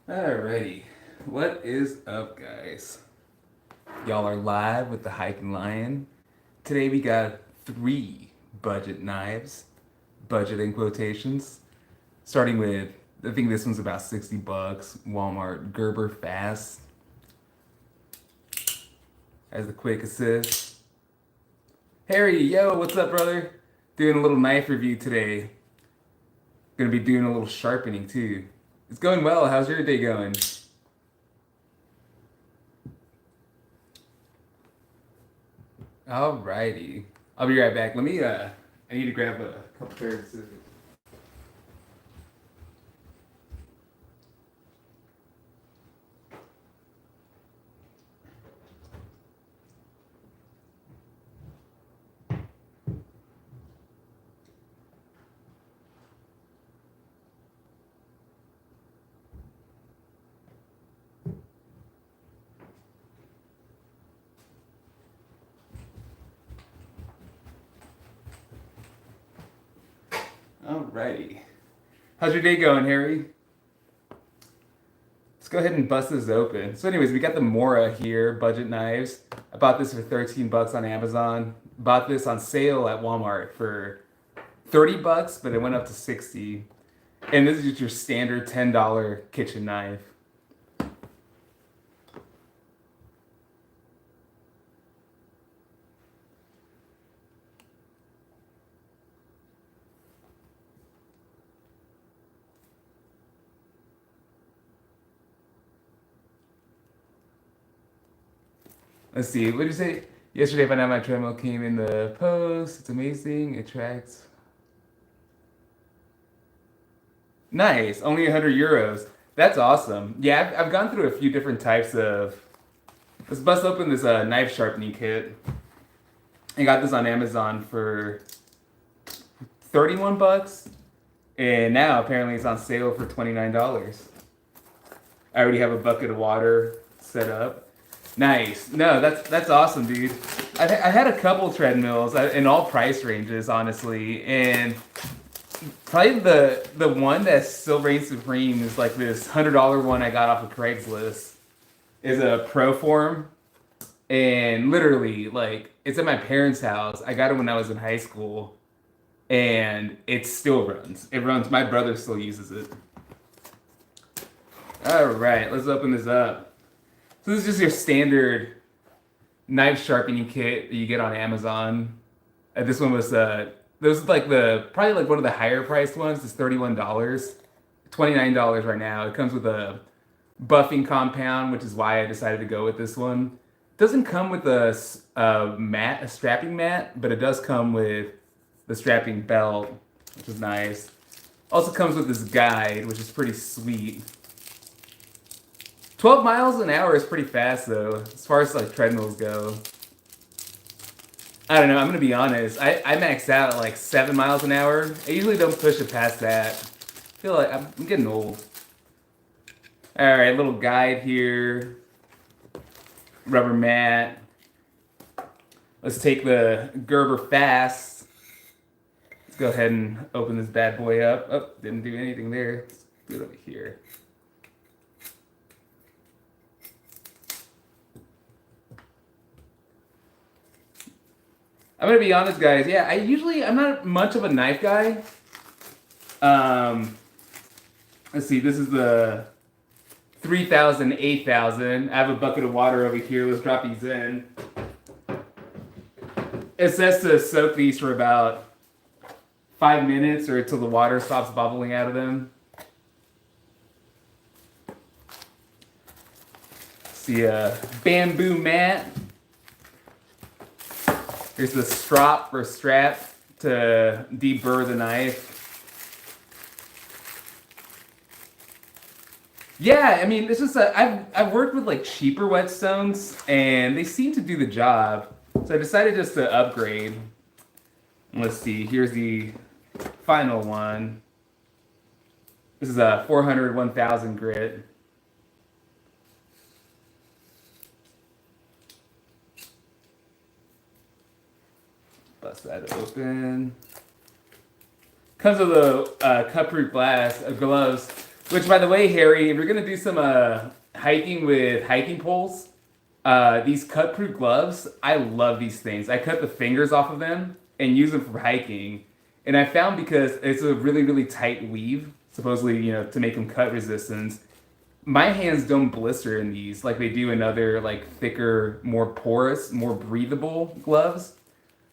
Alrighty, what is up, guys? Y'all are live with the Hiking Lion. Today we got 3 budget knives, budget in quotations. Starting with, I think this one's about 60 bucks. Walmart Gerber Fast as the quick assist. Harry, yo, what's up, brother? Doing a little knife review today. Gonna be doing a little sharpening too. It's going well. How's your day going? Alrighty. I'll be right back. I need to grab a couple pairs of scissors. Alrighty. How's your day going, Harry? Let's go ahead and bust this open. So anyways, we got the Mora here, budget knives. I bought this for 13 bucks on Amazon. Bought this on sale at Walmart for 30 bucks, but it went up to 60. And this is just your standard $10 kitchen knife. Let's see, what did you say? Yesterday, found out my treadmill came in the post. It's amazing. It tracks. Nice. Only 100 euros. That's awesome. Yeah, I've gone through a few different types of. Let's bust open this knife sharpening kit. I got this on Amazon for 31 bucks. And now apparently it's on sale for $29. I already have a bucket of water set up. Nice. No, that's awesome, dude. I had a couple treadmills in all price ranges, honestly, and probably the one that still reigns supreme is like this $100 one I got off of Craigslist. Is a Proform, and literally like it's at my parents' house. I got it when I was in high school, and it still runs. It runs. My brother still uses it. All right, let's open this up. So this is just your standard knife sharpening kit that you get on Amazon. This one was this is like the probably like one of the higher priced ones. It's $31, $29 right now. It comes with a buffing compound, which is why I decided to go with this one. It doesn't come with a strapping mat, but it does come with the strapping belt, which is nice. Also comes with this guide, which is pretty sweet. 12 miles an hour is pretty fast though, as far as like treadmills go. I don't know, I'm gonna be honest. I max out at like 7 miles an hour. I usually don't push it past that. I feel like I'm getting old. Alright, little guide here. Rubber mat. Let's take the Gerber Fast. Let's go ahead and open this bad boy up. Oh, didn't do anything there. Let's do it over here. I'm gonna be honest, guys. Yeah, I'm not much of a knife guy. Let's see. This is the 3,000, 8,000. I have a bucket of water over here. Let's drop these in. It says to soak these for about 5 minutes or until the water stops bubbling out of them. See a bamboo mat. Here's the strop or strap to deburr the knife. Yeah, I mean, it's just I've worked with like cheaper whetstones, and they seem to do the job. So I decided just to upgrade. Let's see. Here's the final one. This is a 400 1000 grit. Bust that open. Comes with a cuproot glass, gloves. Which, by the way, Harry, if you're gonna do some hiking with hiking poles, these cut-proof gloves, I love these things. I cut the fingers off of them and use them for hiking. And I found because it's a really, really tight weave, supposedly, to make them cut resistant. My hands don't blister in these like they do in other like thicker, more porous, more breathable gloves.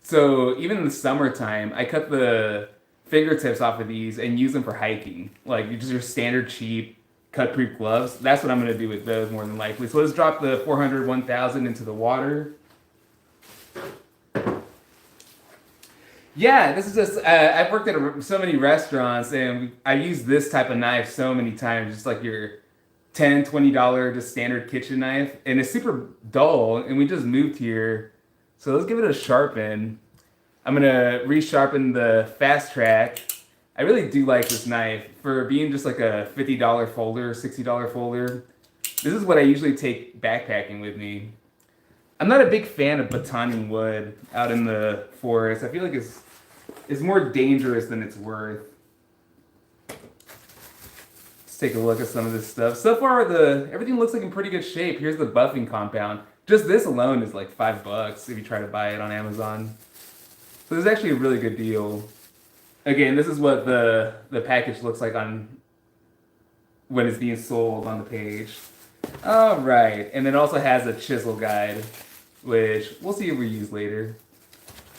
So even in the summertime, I cut the fingertips off of these and use them for hiking. Like just your standard cheap cut proof gloves. That's what I'm gonna do with those more than likely. So let's drop the 400, 1000 into the water. Yeah, this is just, I've worked at so many restaurants and I used this type of knife so many times, just like your $10, $20 just standard kitchen knife. And it's super dull and we just moved here. So let's give it a sharpen. I'm gonna resharpen the fast track. I really do like this knife for being just like a $50 folder, $60 folder. This is what I usually take backpacking with me. I'm not a big fan of batoning wood out in the forest. I feel like it's more dangerous than it's worth. Let's take a look at some of this stuff. So far, everything looks like in pretty good shape. Here's the buffing compound. Just this alone is like $5 if you try to buy it on Amazon. So this is actually a really good deal. Again, this is what the package looks like when it's being sold on the page. All right, and it also has a chisel guide, which we'll see if we use later.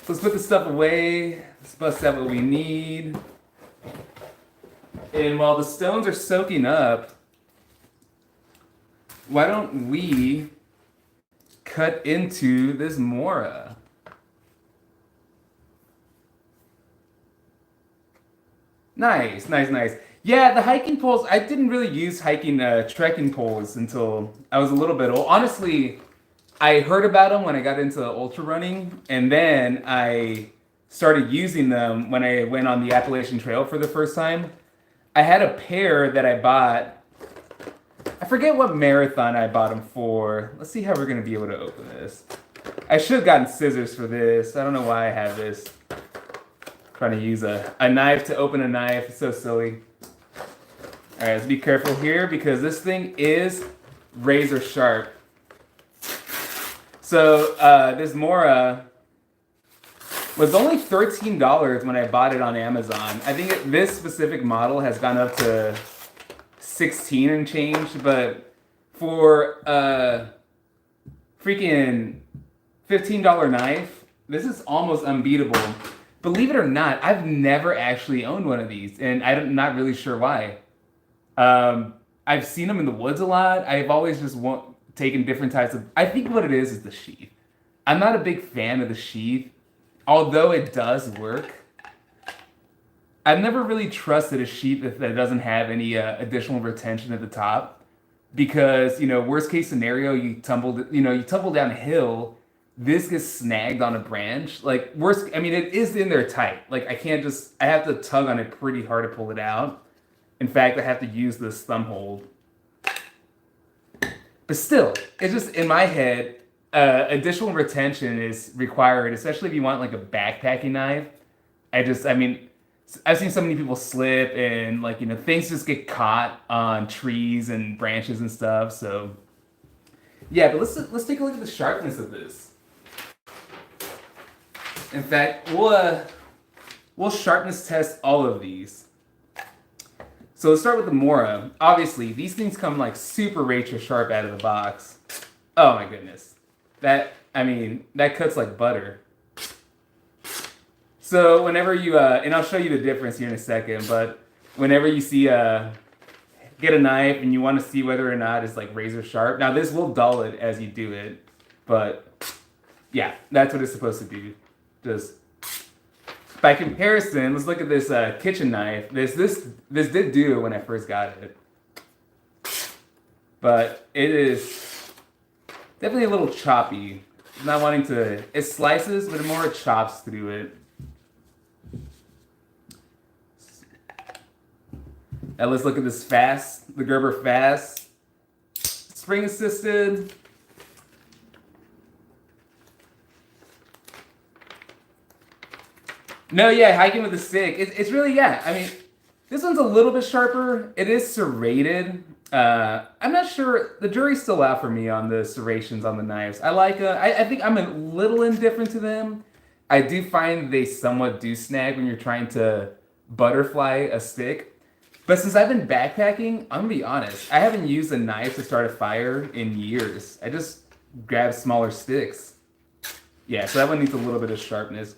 Let's put the stuff away. Let's bust out what we need. And while the stones are soaking up, why don't we cut into this Mora? Nice, nice, nice. Yeah, the hiking poles, I didn't really use trekking poles until I was a little bit old. Honestly, I heard about them when I got into ultra running, and then I started using them when I went on the Appalachian Trail for the first time. I had a pair that I bought. I forget what marathon I bought them for. Let's see how we're going to be able to open this. I should have gotten scissors for this. I don't know why I have this. Trying to use a knife to open a knife. It's so silly. All right, let's be careful here because this thing is razor sharp. So this Mora was only $13 when I bought it on Amazon. I think this specific model has gone up to 16 and change, but for a freaking $15 knife, this is almost unbeatable. Believe it or not, I've never actually owned one of these, and I'm not really sure why. I've seen them in the woods a lot. I've always just taken different types of... I think what it is the sheath. I'm not a big fan of the sheath, although it does work. I've never really trusted a sheath that doesn't have any additional retention at the top, because worst case scenario, you tumble down a hill. This gets snagged on a branch. Like it is in there tight. Like I have to tug on it pretty hard to pull it out. In fact, I have to use this thumb hold. But still, it's just in my head, additional retention is required, especially if you want like a backpacking knife. I've seen so many people slip and things just get caught on trees and branches and stuff. So yeah, but let's take a look at the sharpness of this. In fact, we'll sharpness test all of these. So let's start with the Mora. Obviously, these things come like super razor sharp out of the box. Oh my goodness. That cuts like butter. So whenever you, and I'll show you the difference here in a second, but whenever you see, get a knife and you want to see whether or not it's like razor sharp. Now this will dull it as you do it, but yeah, that's what it's supposed to do. Just by comparison, let's look at this kitchen knife. This did do it when I first got it, but it is definitely a little choppy. Not wanting to. It slices, but it more chops through it. Now let's look at this fast, the Gerber fast, spring assisted. No, yeah, hiking with a stick. It's really, yeah. This one's a little bit sharper. It is serrated. I'm not sure. The jury's still out for me on the serrations on the knives. I think I'm a little indifferent to them. I do find they somewhat do snag when you're trying to butterfly a stick. But since I've been backpacking, I'm gonna be honest. I haven't used a knife to start a fire in years. I just grab smaller sticks. Yeah, so that one needs a little bit of sharpness.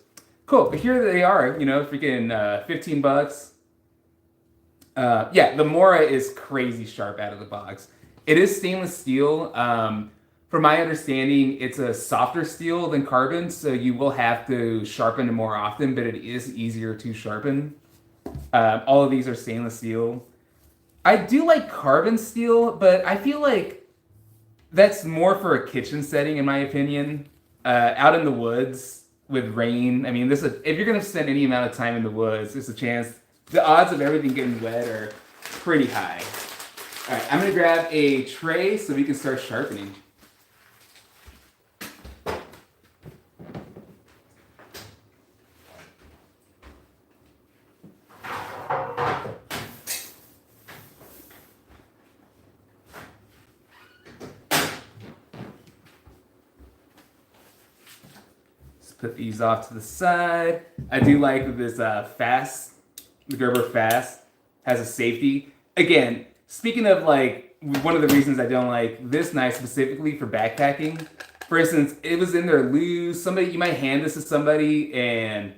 Cool, but here they are, you know, freaking 15 bucks. Yeah, the Mora is crazy sharp out of the box. It is stainless steel. From my understanding, it's a softer steel than carbon, so you will have to sharpen it more often, but it is easier to sharpen. All of these are stainless steel. I do like carbon steel, but I feel like that's more for a kitchen setting, in my opinion. Out in the woods with rain, I mean, if you're going to spend any amount of time in the woods, there's a chance the odds of everything getting wet are pretty high. All right, I'm going to grab a tray so we can start sharpening. Put these off to the side. I do like that this the Gerber Fast has a safety. Again, speaking of like one of the reasons I don't like this knife specifically for backpacking, for instance, it was in there loose. You might hand this to somebody and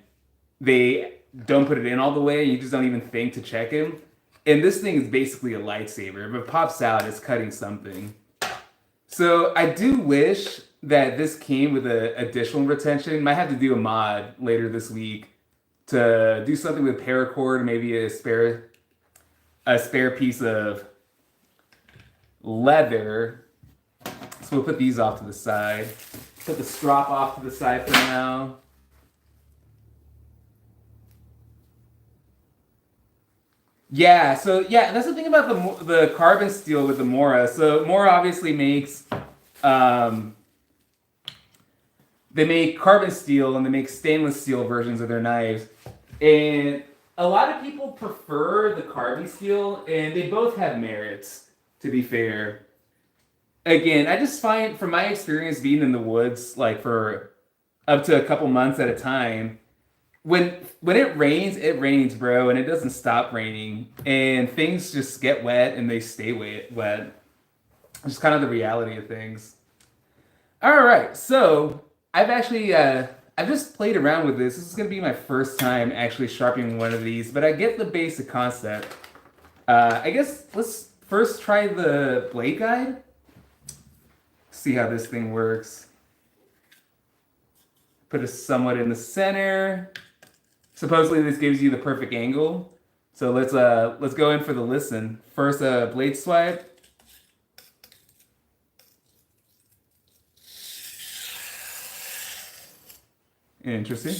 they don't put it in all the way. You just don't even think to check him. And this thing is basically a lightsaber. If it pops out, it's cutting something. So I do wish that this came with an additional retention. Might have to do a mod later this week to do something with paracord, maybe a spare piece of leather. So we'll put these off to the side. Put the strop off to the side for now. Yeah, so yeah, that's the thing about the carbon steel with the Mora. So Mora obviously makes they make carbon steel and they make stainless steel versions of their knives. And a lot of people prefer the carbon steel, and they both have merits, to be fair. Again, I just find, from my experience being in the woods, like for up to a couple months at a time, when it rains, bro, and it doesn't stop raining, and things just get wet and they stay wet. It's just kind of the reality of things. All right, so I've actually I've just played around with this. This is gonna be my first time actually sharpening one of these, but I get the basic concept. I guess let's first try the blade guide. See how this thing works. Put it somewhat in the center. Supposedly this gives you the perfect angle. So let's go in for the listen. First blade swipe. Interesting.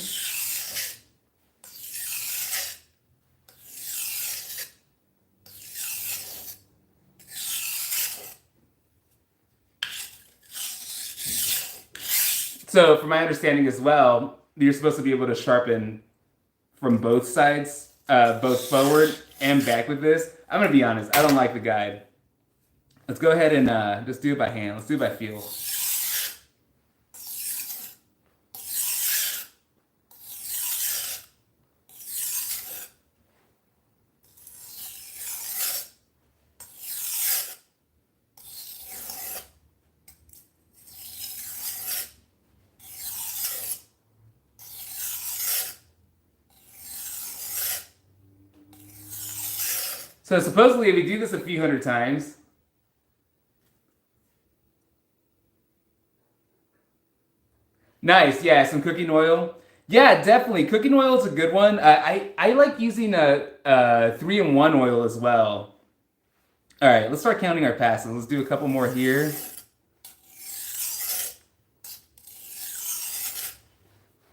So, from my understanding as well, you're supposed to be able to sharpen from both sides, both forward and back with this. I'm going to be honest, I don't like the guide. Let's go ahead and just do it by hand. Let's do it by feel. So supposedly if we do this a few hundred times, nice, yeah, some cooking oil. Yeah, definitely. Cooking oil is a good one. I like using a 3-in-1 oil as well. All right, let's start counting our passes. Let's do a couple more here.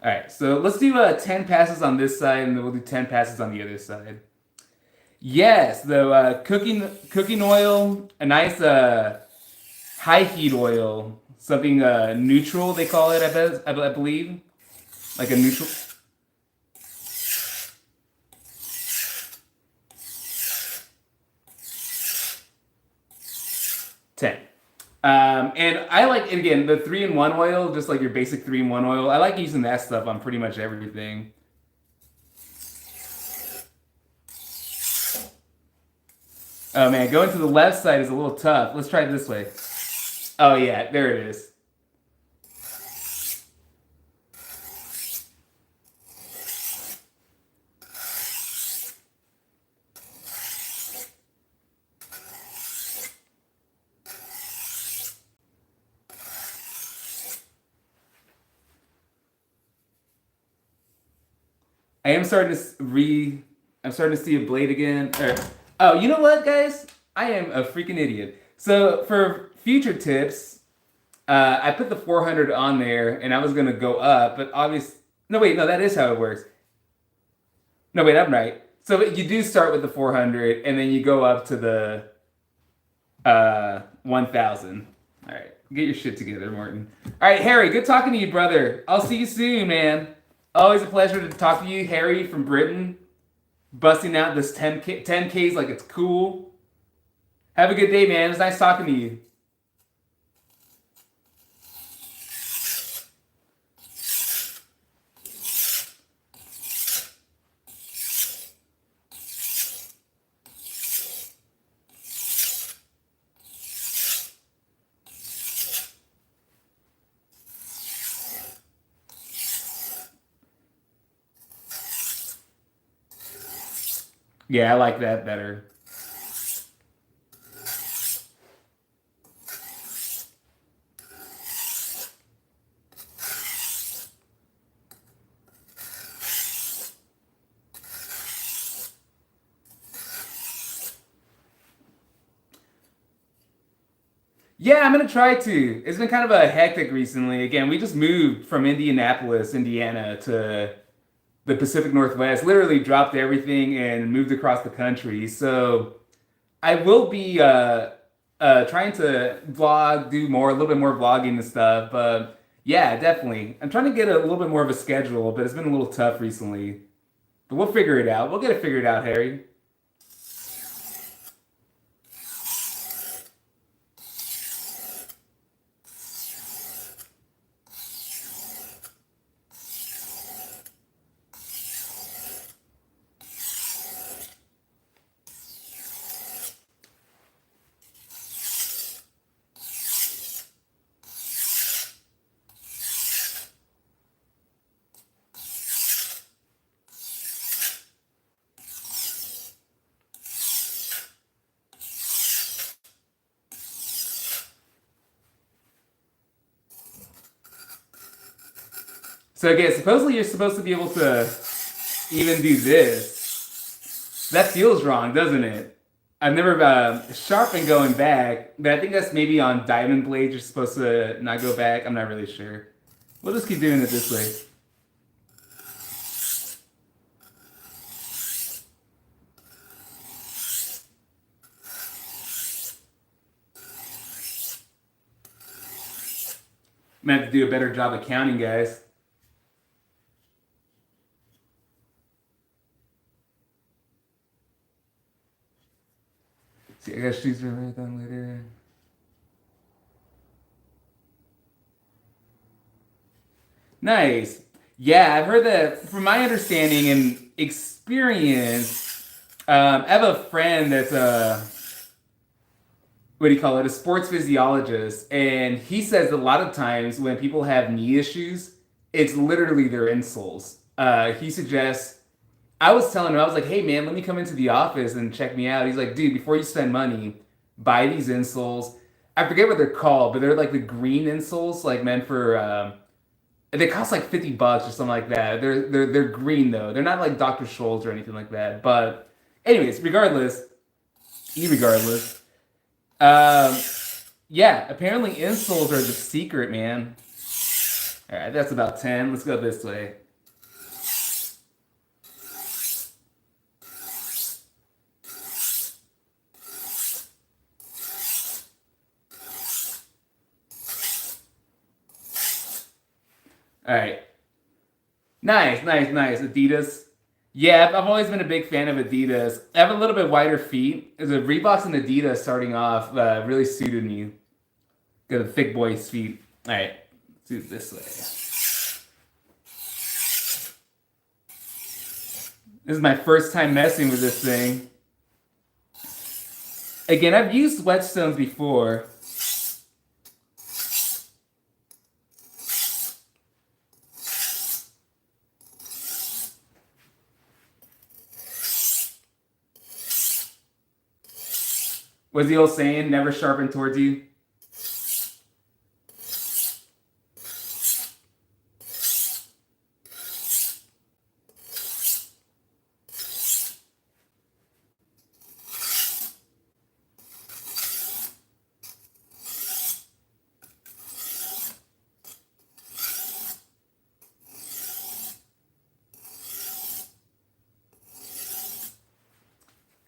All right, so let's do 10 passes on this side, and then we'll do 10 passes on the other side. Yes, the cooking oil, a nice high heat oil, something neutral they call it. I believe, like a neutral. 10. And I like, and again, the 3-in-1 oil, just like your basic 3-in-1 oil. I like using that stuff on pretty much everything. Oh man, going to the left side is a little tough. Let's try it this way. Oh yeah, there it is. I am starting to I'm starting to see a blade again. Oh, you know what, guys? I am a freaking idiot. So for future tips, I put the 400 on there, and I was gonna go up, but obviously, no, wait, no, that is how it works. No, wait, I'm right. So you do start with the 400, and then you go up to the 1,000. All right, get your shit together, Martin. All right, Harry, good talking to you, brother. I'll see you soon, man. Always a pleasure to talk to you, Harry from Britain. Busting out this 10Ks like it's cool. Have a good day, man. It was nice talking to you. Yeah, I like that better. Yeah, I'm gonna try to. It's been kind of a hectic recently. Again, we just moved from Indianapolis, Indiana to the Pacific Northwest. Literally dropped everything and moved across the country. So I will be trying to vlog, do more, a little bit more vlogging and stuff. But yeah, definitely. I'm trying to get a little bit more of a schedule, but it's been a little tough recently. But we'll figure it out. We'll get it figured out, Harry. So again, supposedly you're supposed to be able to even do this. That feels wrong, doesn't it? I've never sharpened going back, but I think that's maybe on diamond blades you're supposed to not go back. I'm not really sure. We'll just keep doing it this way. I'm gonna have to do a better job of counting, guys. See, I got shoes for marathon later. Nice. Yeah, I've heard that from my understanding and experience. I have a friend that's a what do you call it? A sports physiologist, and he says a lot of times when people have knee issues, it's literally their insoles. He suggests. I was telling him, I was like, "Hey man, let me come into the office and check me out." He's like, "Dude, before you spend money, buy these insoles. I forget what they're called, but they're like the green insoles, like meant for. They cost like $50 or something like that. They're green though. They're not like Dr. Scholl's or anything like that. But anyways, regardless. Um, yeah, apparently insoles are the secret, man. All right, that's about 10. Let's go this way. All right. Nice. Adidas. Yeah, I've always been a big fan of Adidas. I have a little bit wider feet. The Reeboks and Adidas starting off really suited me. Got a thick boy's feet. All right, let's do it this way. This is my first time messing with this thing. Again, I've used whetstones before. What's the old saying? Never sharpen towards you.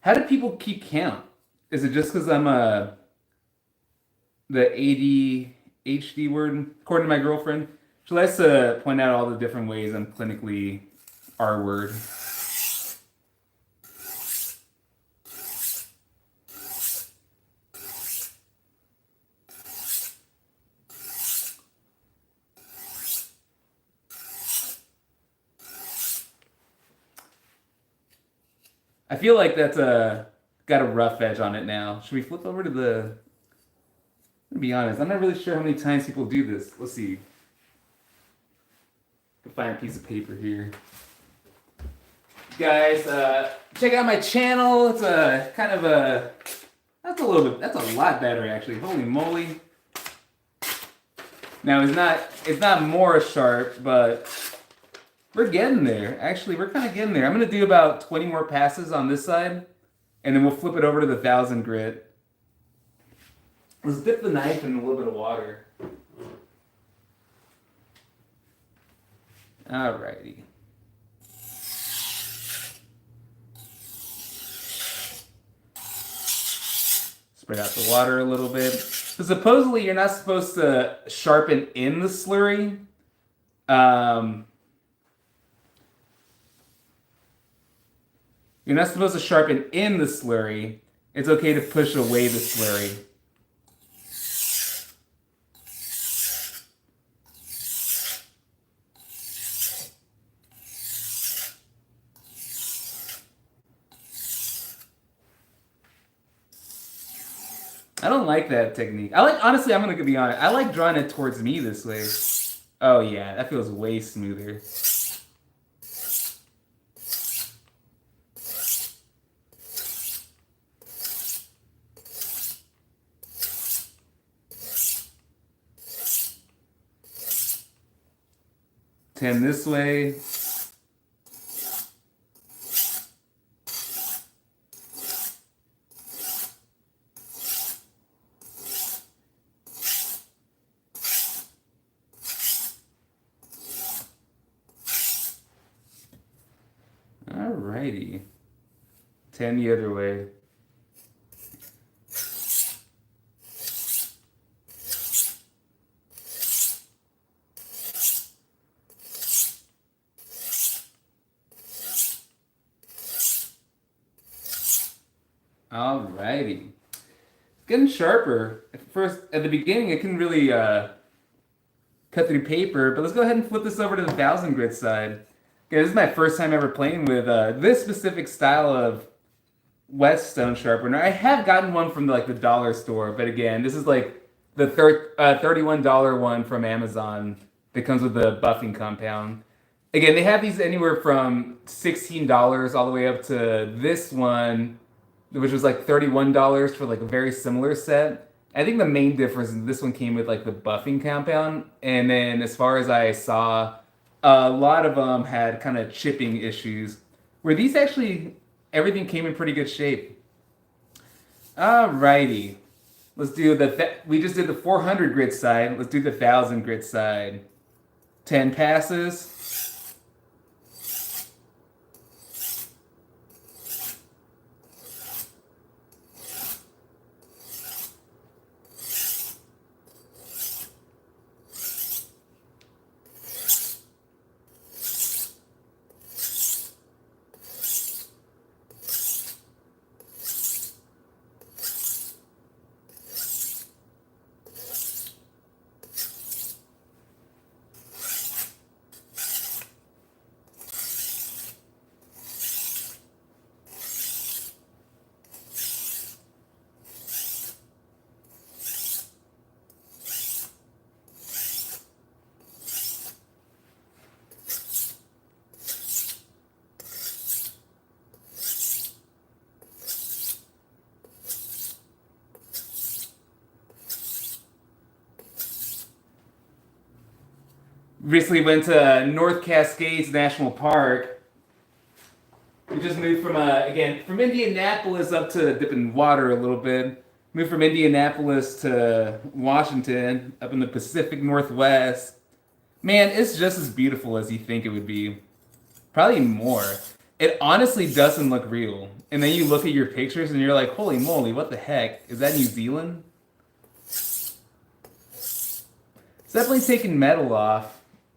How do people keep count? Is it just because I'm the ADHD word, according to my girlfriend? She likes to point out all the different ways I'm clinically R word. I feel like that's got a rough edge on it now. Should we flip over to the... To be honest, I'm not really sure how many times people do this. Let's see. Can find a piece of paper here. Guys, check out my channel. It's a kind of a... That's a lot better actually. Holy moly. Now it's not Mora sharp, but we're getting there. Actually, we're kind of getting there. I'm gonna do about 20 more passes on this side, and then we'll flip it over to the 1000 grit. Let's dip the knife in a little bit of water. Alrighty. Spread out the water a little bit. So supposedly you're not supposed to sharpen in the slurry. You're not supposed to sharpen in the slurry. It's okay to push away the slurry. I don't like that technique. Honestly, I'm gonna be honest. I like drawing it towards me this way. Oh yeah, that feels way smoother. Ten this way. Alrighty. 10 the other way. Alrighty. Getting sharper. At the beginning, it can really cut through paper, but let's go ahead and flip this over to the 1000 grit side. Okay, this is my first time ever playing with this specific style of whetstone sharpener. I have gotten one from the dollar store, but again, this is like the $31 one from Amazon that comes with the buffing compound. Again, they have these anywhere from $16 all the way up to this one, which was like $31 for like a very similar set. I think the main difference is this one came with like the buffing compound, and then as far as I saw, a lot of them had kind of chipping issues, where these actually, everything came in pretty good shape. Alrighty. Let's do we just did the 400 grit side. Let's do the 1000 grit side. 10 passes. Recently went to North Cascades National Park. We just moved from again from Indianapolis up to dip in water a little bit. Moved from Indianapolis to Washington up in the Pacific Northwest. Man, it's just as beautiful as you think it would be. Probably more. It honestly doesn't look real. And then you look at your pictures and you're like, holy moly, what the heck? Is that New Zealand? It's definitely taking metal off.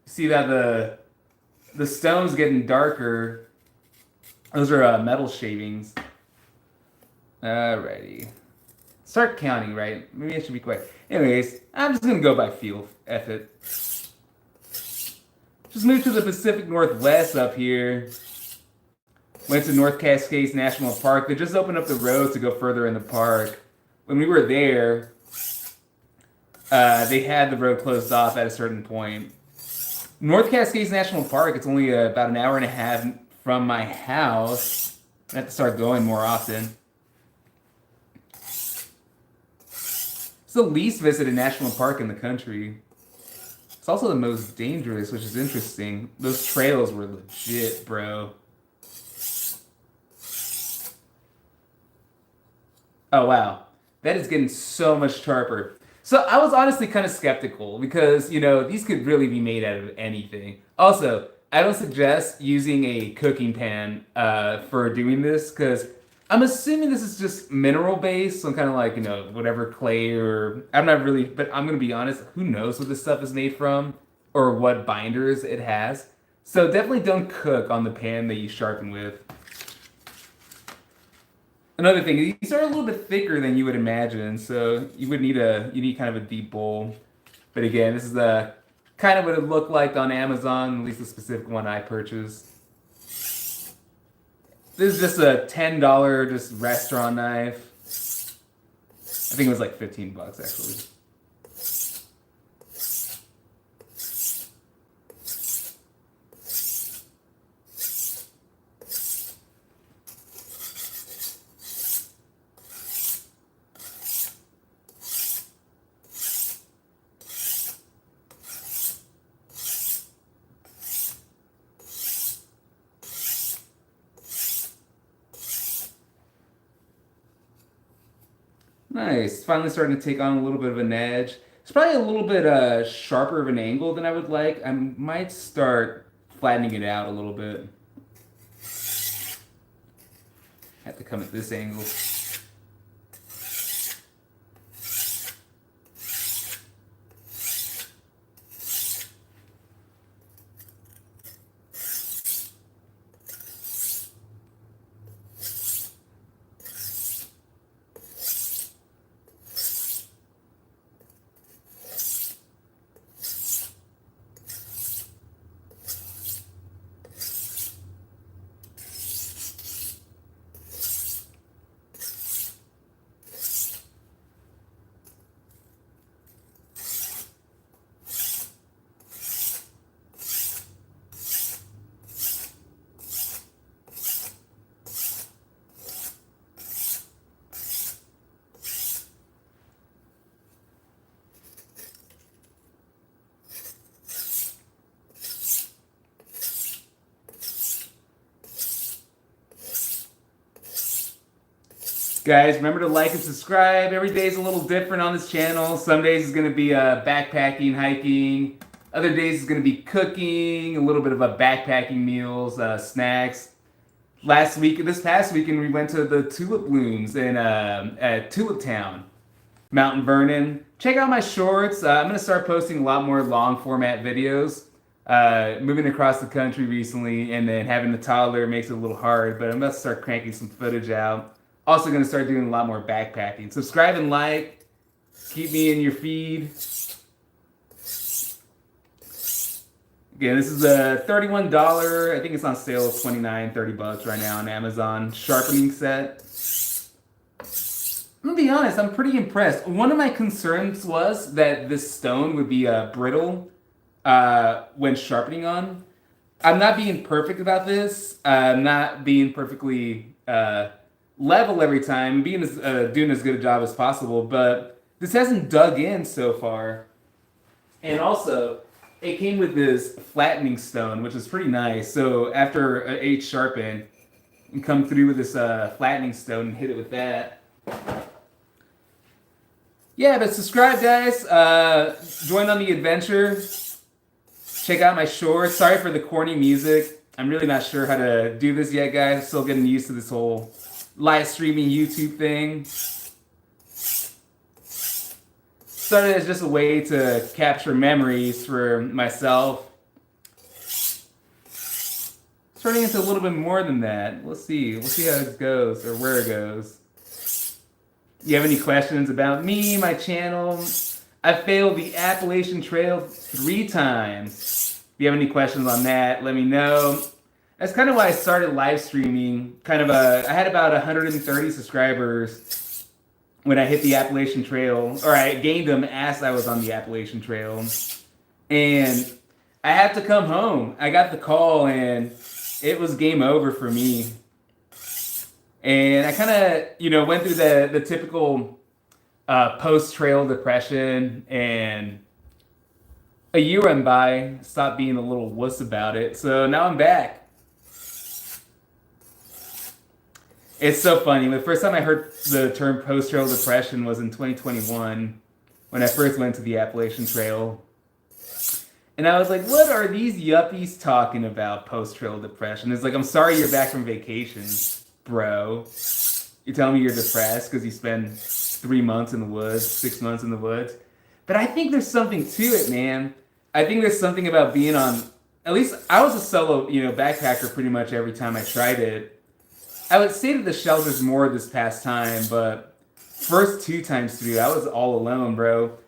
See that the stone's getting darker. Those are metal shavings. Alrighty. Start counting, right? Maybe I should be quiet. Anyways, I'm just gonna go by feel. F it. Just moved to the Pacific Northwest up here. Went to North Cascades National Park. They just opened up the road to go further in the park. When we were there, they had the road closed off at a certain point. North Cascades National Park, it's only about an hour and a half from my house. I have to start going more often. It's the least visited national park in the country. It's also the most dangerous, which is interesting. Those trails were legit, bro. Oh, wow. That is getting so much sharper. So I was honestly kind of skeptical because, you know, these could really be made out of anything. Also, I don't suggest using a cooking pan for doing this because I'm assuming this is just mineral based, some kind of like, you know, whatever clay or I'm not really, but I'm going to be honest, who knows what this stuff is made from or what binders it has. So definitely don't cook on the pan that you sharpen with. Another thing, these are a little bit thicker than you would imagine, so you would need kind of a deep bowl. But again, this is kind of what it looked like on Amazon, at least the specific one I purchased. This is just a $10 just restaurant knife. I think it was like 15 bucks actually. Nice. Finally starting to take on a little bit of an edge. It's probably a little bit sharper of an angle than I would like. I might start flattening it out a little bit. Have to come at this angle. Guys, remember to like and subscribe. Every day is a little different on this channel. Some days is going to be backpacking, hiking. Other days is going to be cooking, a little bit of a backpacking meals, snacks. This past weekend, we went to the tulip blooms in at Tulip Town, Mount Vernon. Check out my shorts. I'm going to start posting a lot more long format videos. Moving across the country recently and then having a toddler makes it a little hard, but I'm about to start cranking some footage out. Also going to start doing a lot more backpacking. Subscribe and like. Keep me in your feed. Again, this is a $31. I think it's on sale, $29, $30 right now on Amazon. Sharpening set. I'm going to be honest, I'm pretty impressed. One of my concerns was that this stone would be brittle when sharpening on. I'm not being perfect about this. I'm not being perfectly level every time, doing as good a job as possible, but this hasn't dug in so far. And also, it came with this flattening stone, which is pretty nice. So after each sharpen, you come through with this flattening stone and hit it with that. Yeah, but subscribe, guys. Join on the adventure. Check out my shorts. Sorry for the corny music. I'm really not sure how to do this yet, guys. Still getting used to this whole live streaming YouTube thing. Started as just a way to capture memories for myself. Turning into a little bit more than that. We'll see. We'll see how it goes or where it goes. You have any questions about me, my channel? I failed the Appalachian Trail 3 times. If you have any questions on that, let me know. That's kind of why I started live streaming. I had about 130 subscribers when I hit the Appalachian Trail, or I gained them as I was on the Appalachian Trail. And I had to come home. I got the call and it was game over for me. And I kind of, went through the typical post-trail depression, and a year went by, stopped being a little wuss about it. So now I'm back. It's so funny. The first time I heard the term post-trail depression was in 2021 when I first went to the Appalachian Trail. And I was like, what are these yuppies talking about, post-trail depression? It's like, I'm sorry you're back from vacation, bro. You're telling me you're depressed because you spend 3 months in the woods, 6 months in the woods. But I think there's something to it, man. I think there's something about being on, at least I was a solo, backpacker pretty much every time I tried it. I would stay to the shelters more this past time, but first 2 times through, I was all alone, bro.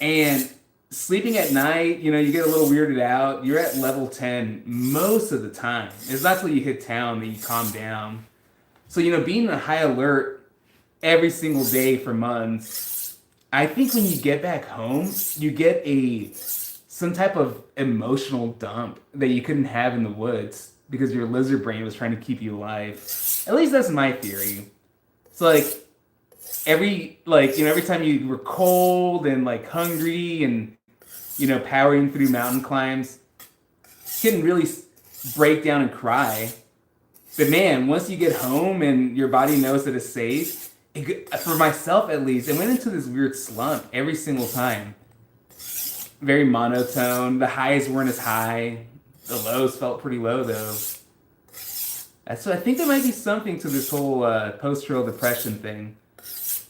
And sleeping at night, you get a little weirded out. You're at level 10 most of the time. It's not till you hit town that you calm down. So, being on high alert every single day for months, I think when you get back home, you get some type of emotional dump that you couldn't have in the woods because your lizard brain was trying to keep you alive. At least that's my theory. So, every time you were cold and hungry and powering through mountain climbs, you couldn't really break down and cry. But man, once you get home and your body knows that it's safe, for myself at least, it went into this weird slump every single time. Very monotone. The highs weren't as high. The lows felt pretty low though. So I think there might be something to this whole post-trail depression thing,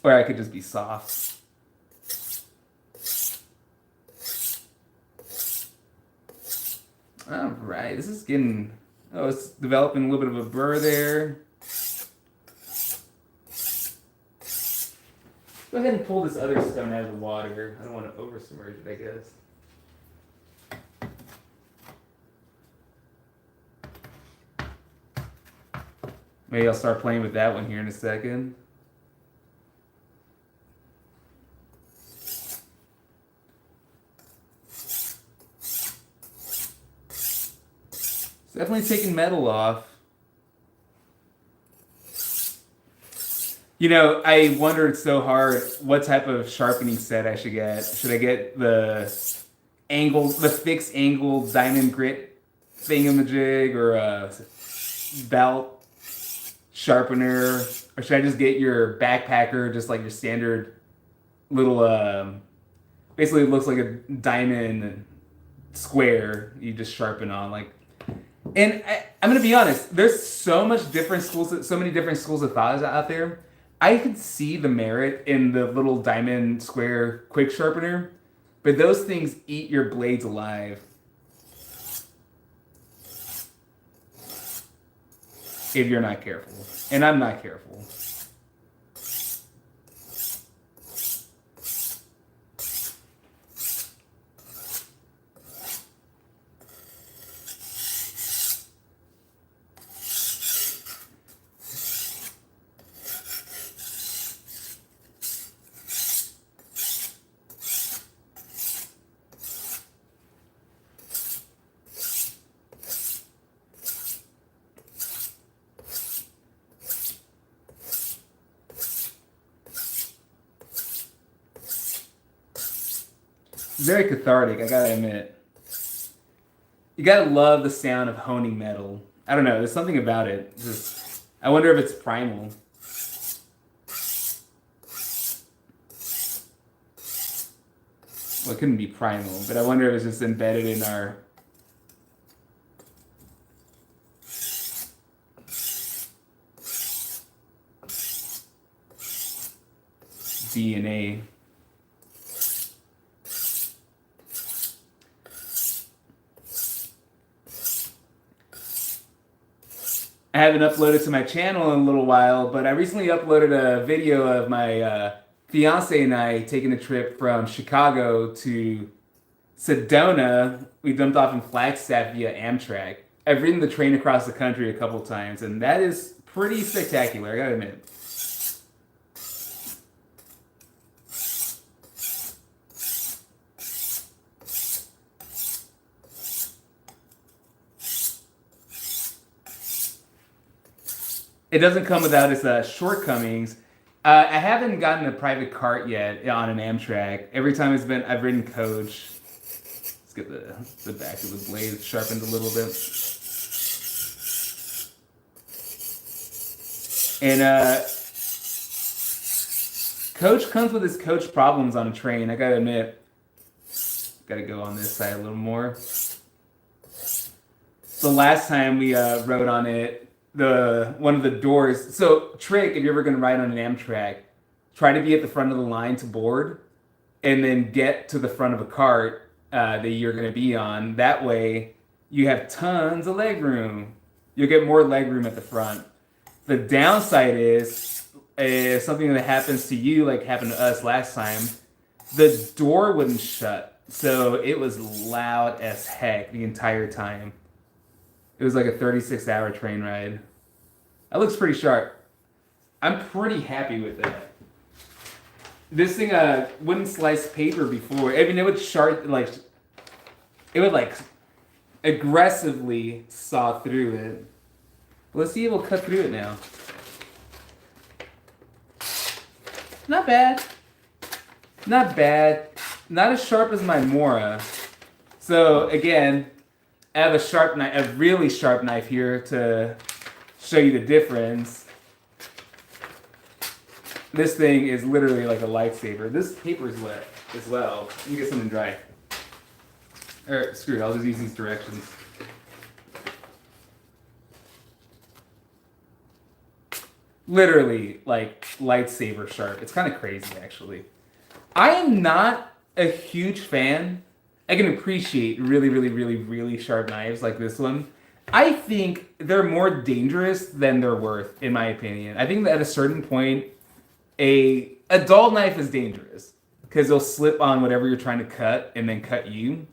or I could just be soft. All right, this is getting, it's developing a little bit of a burr there. Go ahead and pull this other stone out of the water. I don't want to over submerge it, I guess. Maybe I'll start playing with that one here in a second. Definitely taking metal off. I wondered so hard what type of sharpening set I should get. Should I get the fixed angled diamond grit thingamajig, or a belt sharpener, or should I just get your backpacker, just like your standard little, basically it looks like a diamond square you just sharpen on, And I'm gonna be honest. There's so many different schools of thought out there. I could see the merit in the little diamond square quick sharpener, but those things eat your blades alive if you're not careful. And I'm not careful. Very cathartic, I gotta admit. You gotta love the sound of honing metal. I don't know. There's something about it. Just, I wonder if it's primal. Well, it couldn't be primal, but I wonder if it's just embedded in our DNA. I haven't uploaded to my channel in a little while, but I recently uploaded a video of my fiance and I taking a trip from Chicago to Sedona. We dumped off in Flagstaff via Amtrak. I've ridden the train across the country a couple times, and that is pretty spectacular, I gotta admit. It doesn't come without its shortcomings. I haven't gotten a private cart yet on an Amtrak. Every time I've ridden coach. Let's get the back of the blade sharpened a little bit. And coach comes with its coach problems on a train. I gotta admit. Gotta go on this side a little more. The last time we rode on it, one of the doors. So trick, if you're ever gonna ride on an Amtrak, try to be at the front of the line to board, and then get to the front of a cart that you're gonna be on. That way, you have tons of leg room. You'll get more leg room at the front. The downside is something that happens to you, like happened to us last time. The door wouldn't shut, so it was loud as heck the entire time. It was like a 36-hour train ride. That looks pretty sharp. I'm pretty happy with that. This thing wouldn't slice paper before. I mean, it would aggressively saw through it. Let's see if we'll cut through it now. Not bad. Not bad. Not as sharp as my Mora. So again, I have a really sharp knife here to show you the difference. This thing is literally like a lifesaver. This paper is wet as well. Let me get something dry. Or screw it, I'll just use these directions. Literally like lightsaber sharp. It's kind of crazy actually. I am not a huge fan. I can appreciate really, really, really, really sharp knives like this one. I think they're more dangerous than they're worth, in my opinion. I think that at a certain point, a dull knife is dangerous because they'll slip on whatever you're trying to cut and then cut you.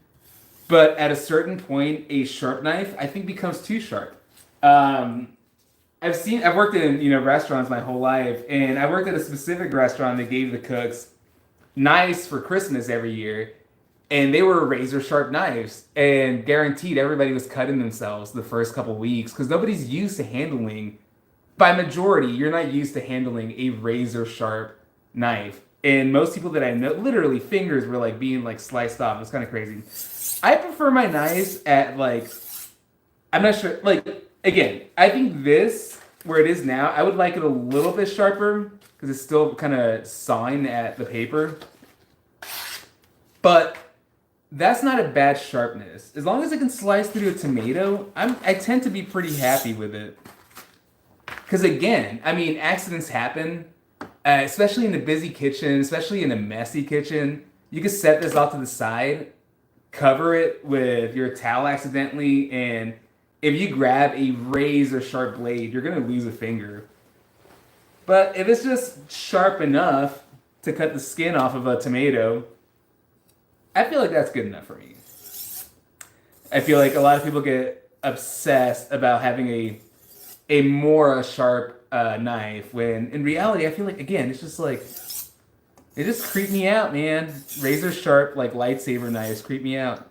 But at a certain point, a sharp knife, I think, becomes too sharp. I've worked in restaurants my whole life, and I worked at a specific restaurant that gave the cooks knives for Christmas every year. And they were razor sharp knives, and guaranteed everybody was cutting themselves the first couple weeks because nobody's used to handling, by majority, you're not used to handling a razor sharp knife. And most people that I know, literally fingers were like being like sliced off. It was kind of crazy. I prefer my knives at I'm not sure, again, I think this, where it is now, I would like it a little bit sharper because it's still kind of sawing at the paper. But that's not a bad sharpness. As long as it can slice through a tomato, I tend to be pretty happy with it. Because again, I mean, accidents happen, especially in a busy kitchen, especially in a messy kitchen. You can set this off to the side, cover it with your towel accidentally, and if you grab a razor sharp blade, you're going to lose a finger. But if it's just sharp enough to cut the skin off of a tomato, I feel like that's good enough for me. I feel like a lot of people get obsessed about having a Mora sharp knife, when in reality, I feel like, again, it's just like, it just creeped me out, man. Razor sharp, like lightsaber knives creep me out.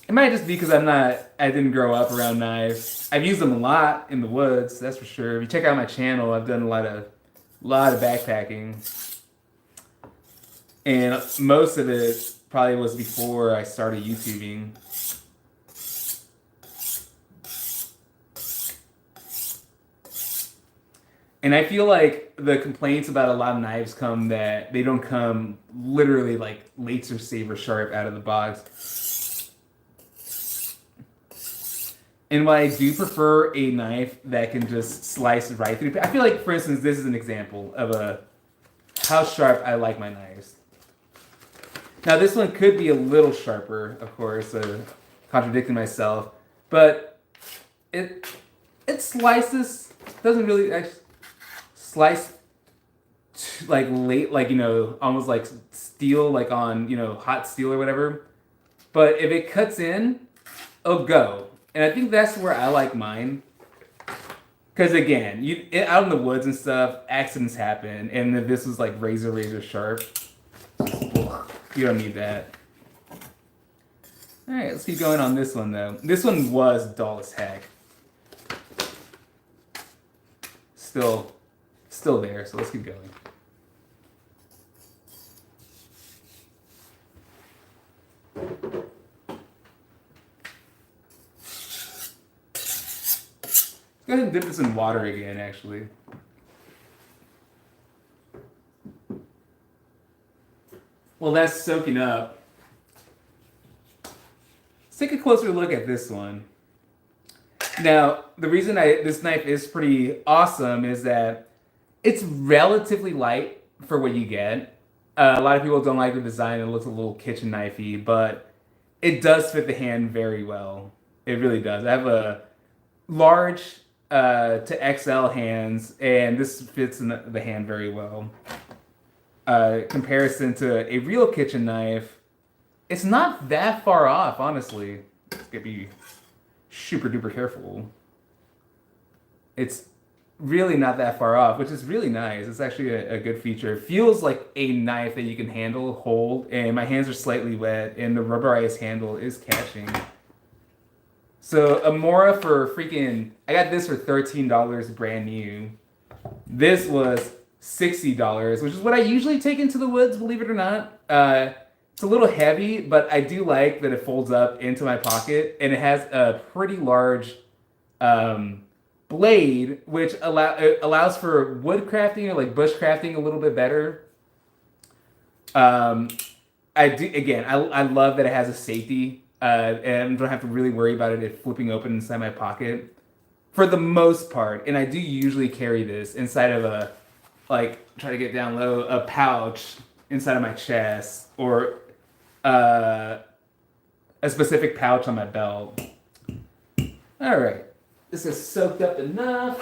It might just be because I didn't grow up around knives. I've used them a lot in the woods, that's for sure. If you check out my channel, I've done a lot of backpacking. And most of it probably was before I started YouTubing. And I feel like the complaints about a lot of knives come that they don't come literally like laser saber sharp out of the box. And while I do prefer a knife that can just slice right through, I feel like, for instance, this is an example of how sharp I like my knives. Now this one could be a little sharper, of course, contradicting myself, but it slices, doesn't really actually slice like late, like, you know, almost like steel, like on, you know, hot steel or whatever. But if it cuts in, it'll go. And I think that's where I like mine. Because again, out in the woods and stuff, accidents happen. And if this was like razor sharp, you don't need that. All right, let's keep going on this one though. This one was dull as heck. Still there, so let's keep going. Let's go ahead and dip this in water again, actually. Well, that's soaking up. Let's take a closer look at this one. Now, the reason this knife is pretty awesome is that it's relatively light for what you get. A lot of people don't like the design. It looks a little kitchen knifey, but it does fit the hand very well. It really does. I have a large to XL hands, and this fits in the hand very well. Comparison to a real kitchen knife, it's not that far off, honestly. It's gonna be super duper careful. It's really not that far off, which is really nice. It's actually a good feature. It feels like a knife that you can handle, hold, and my hands are slightly wet, and the rubberized handle is catching. So a Mora for freaking, I got this for $13 brand new. This was $60, which is what I usually take into the woods, believe it or not. It's a little heavy, but I do like that it folds up into my pocket, and it has a pretty large blade, which allows for wood crafting or like bush crafting a little bit better. I love that it has a safety, and don't have to really worry about it flipping open inside my pocket for the most part. And I do usually carry this inside of try to get down low, a pouch inside of my chest, or a specific pouch on my belt. All right. This is soaked up enough.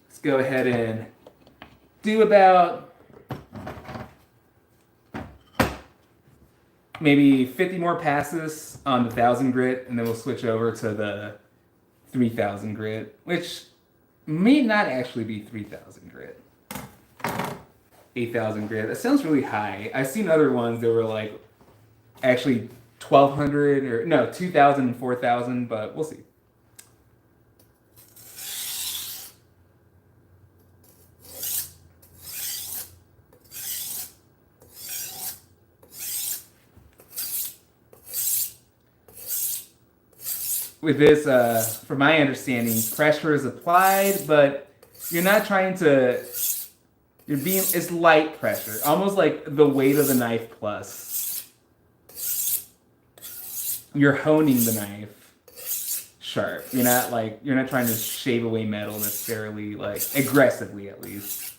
Let's go ahead and do about maybe 50 more passes on the 1000 grit, and then we'll switch over to the 3000 grit, which may not actually be 3000 grit. 8000 grit. That sounds really high. I've seen other ones that were like actually 1200 or no, 2000 and 4000, but we'll see. With this, from my understanding, pressure is applied, but you're not trying to, it's light pressure, almost like the weight of the knife plus. You're honing the knife sharp. You're not trying to shave away metal necessarily, like aggressively at least.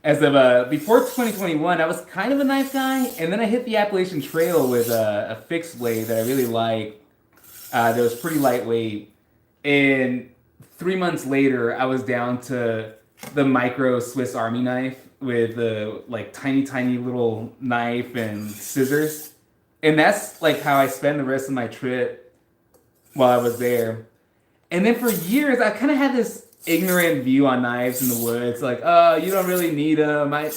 as of before 2021, I was kind of a knife guy, and then I hit the Appalachian Trail with a fixed blade that I really liked. That was pretty lightweight, and 3 months later, I was down to the micro Swiss Army knife with the like tiny little knife and scissors, and that's like how I spent the rest of my trip while I was there. And then for years, I kind of had this ignorant view on knives in the woods, like, oh, you don't really need them. I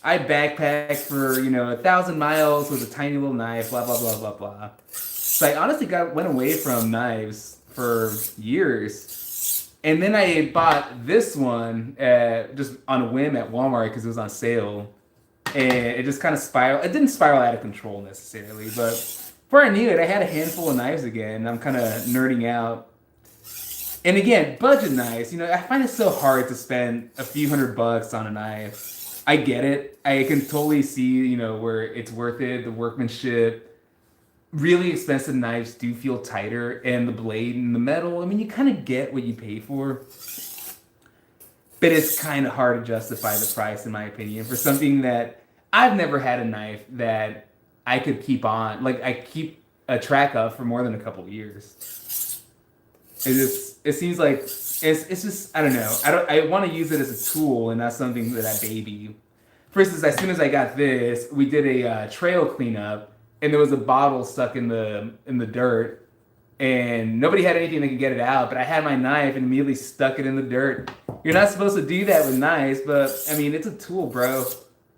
backpacked for 1,000 miles with a tiny little knife, blah blah blah blah blah. So I honestly went away from knives for years, and then I bought this one just on a whim at Walmart because it was on sale, and it just kind of spiraled. It didn't spiral out of control necessarily, but before I knew it, I had a handful of knives again. And I'm kind of nerding out. And again, budget knives. I find it so hard to spend a few $100 on a knife. I get it. I can totally see, where it's worth it. The workmanship. Really expensive knives do feel tighter, and the blade and the metal. I mean, you kind of get what you pay for. But it's kind of hard to justify the price, in my opinion, for something that I've never had a knife that I could keep on. Like, I keep a track of for more than a couple of years. It seems like it's just, I don't know. I want to use it as a tool and not something that I baby. For instance, as soon as I got this, we did a trail cleanup, and there was a bottle stuck in the dirt, and nobody had anything that could get it out. But I had my knife and immediately stuck it in the dirt. You're not supposed to do that with knives, but I mean, it's a tool, bro.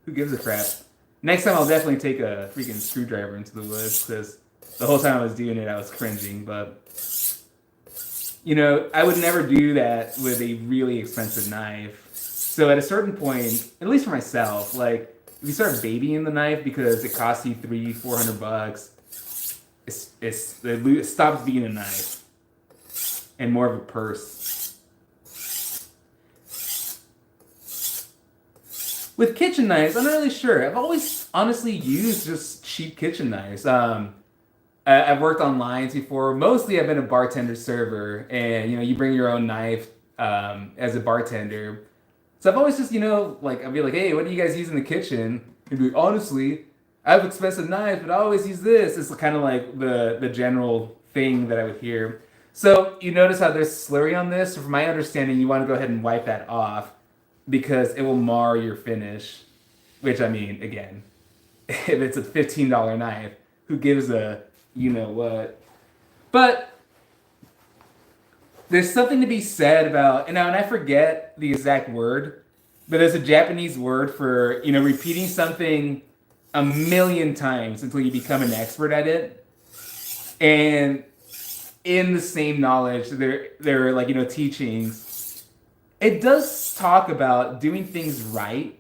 Who gives a crap? Next time, I'll definitely take a freaking screwdriver into the woods, because the whole time I was doing it, I was cringing. But I would never do that with a really expensive knife. So at a certain point, at least for myself, like, if you start babying the knife because it costs you $300-400, it stops being a knife and more of a purse. With kitchen knives, I'm not really sure. I've always honestly used just cheap kitchen knives. I've worked on lines before. Mostly, I've been a bartender server, and you bring your own knife as a bartender. So I've always just I'd be like, hey, what do you guys use in the kitchen? And be like, honestly, I have expensive knives, but I always use this. It's kind of like the general thing that I would hear. So you notice how there's slurry on this. So from my understanding, you want to go ahead and wipe that off because it will mar your finish. Which, I mean, again, if it's a $15 knife, who gives a what? But there's something to be said about, and I forget the exact word, but there's a Japanese word for, repeating something a million times until you become an expert at it. And in the same knowledge, there are like, teachings. It does talk about doing things right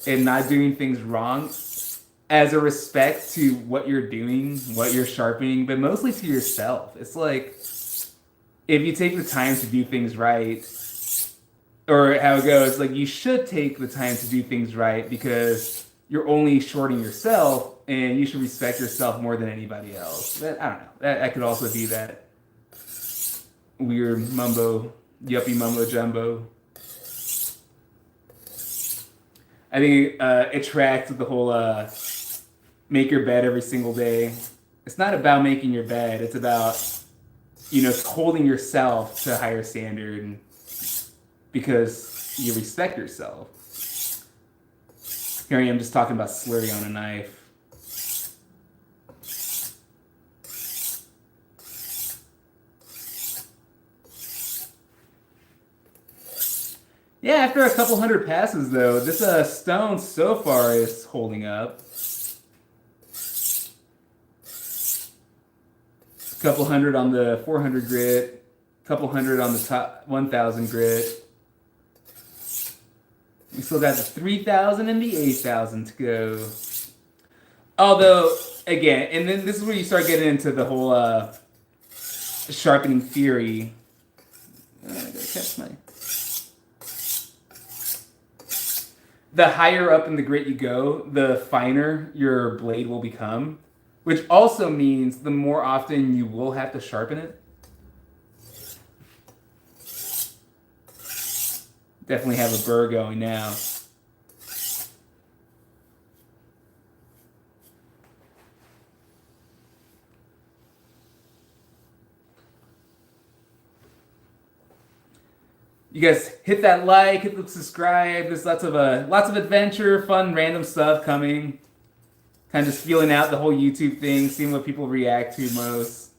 and not doing things wrong as a respect to what you're doing, what you're sharpening, but mostly to yourself. It's like, if you take the time to do things right, or how it goes, like, you should take the time to do things right because you're only shorting yourself, and you should respect yourself more than anybody else. But I don't know. That could also be that weird yuppie mumbo jumbo. I think it tracks with the whole make your bed every single day. It's not about making your bed. It's about holding yourself to a higher standard because you respect yourself. Here I am just talking about slurry on a knife. Yeah, after a couple hundred passes, though, this stone so far is holding up. A couple hundred on the 400 grit, a couple hundred on the top 1,000 grit. We still got the 3,000 and the 8,000 to go. Although, again, and then this is where you start getting into the whole sharpening theory. I gotta catch my... The higher up in the grit you go, the finer your blade will become, which also means the more often you will have to sharpen it. Definitely have a burr going now. You guys hit that like, hit the subscribe. There's lots of adventure, fun, random stuff coming. Kind of just feeling out the whole YouTube thing, seeing what people react to most,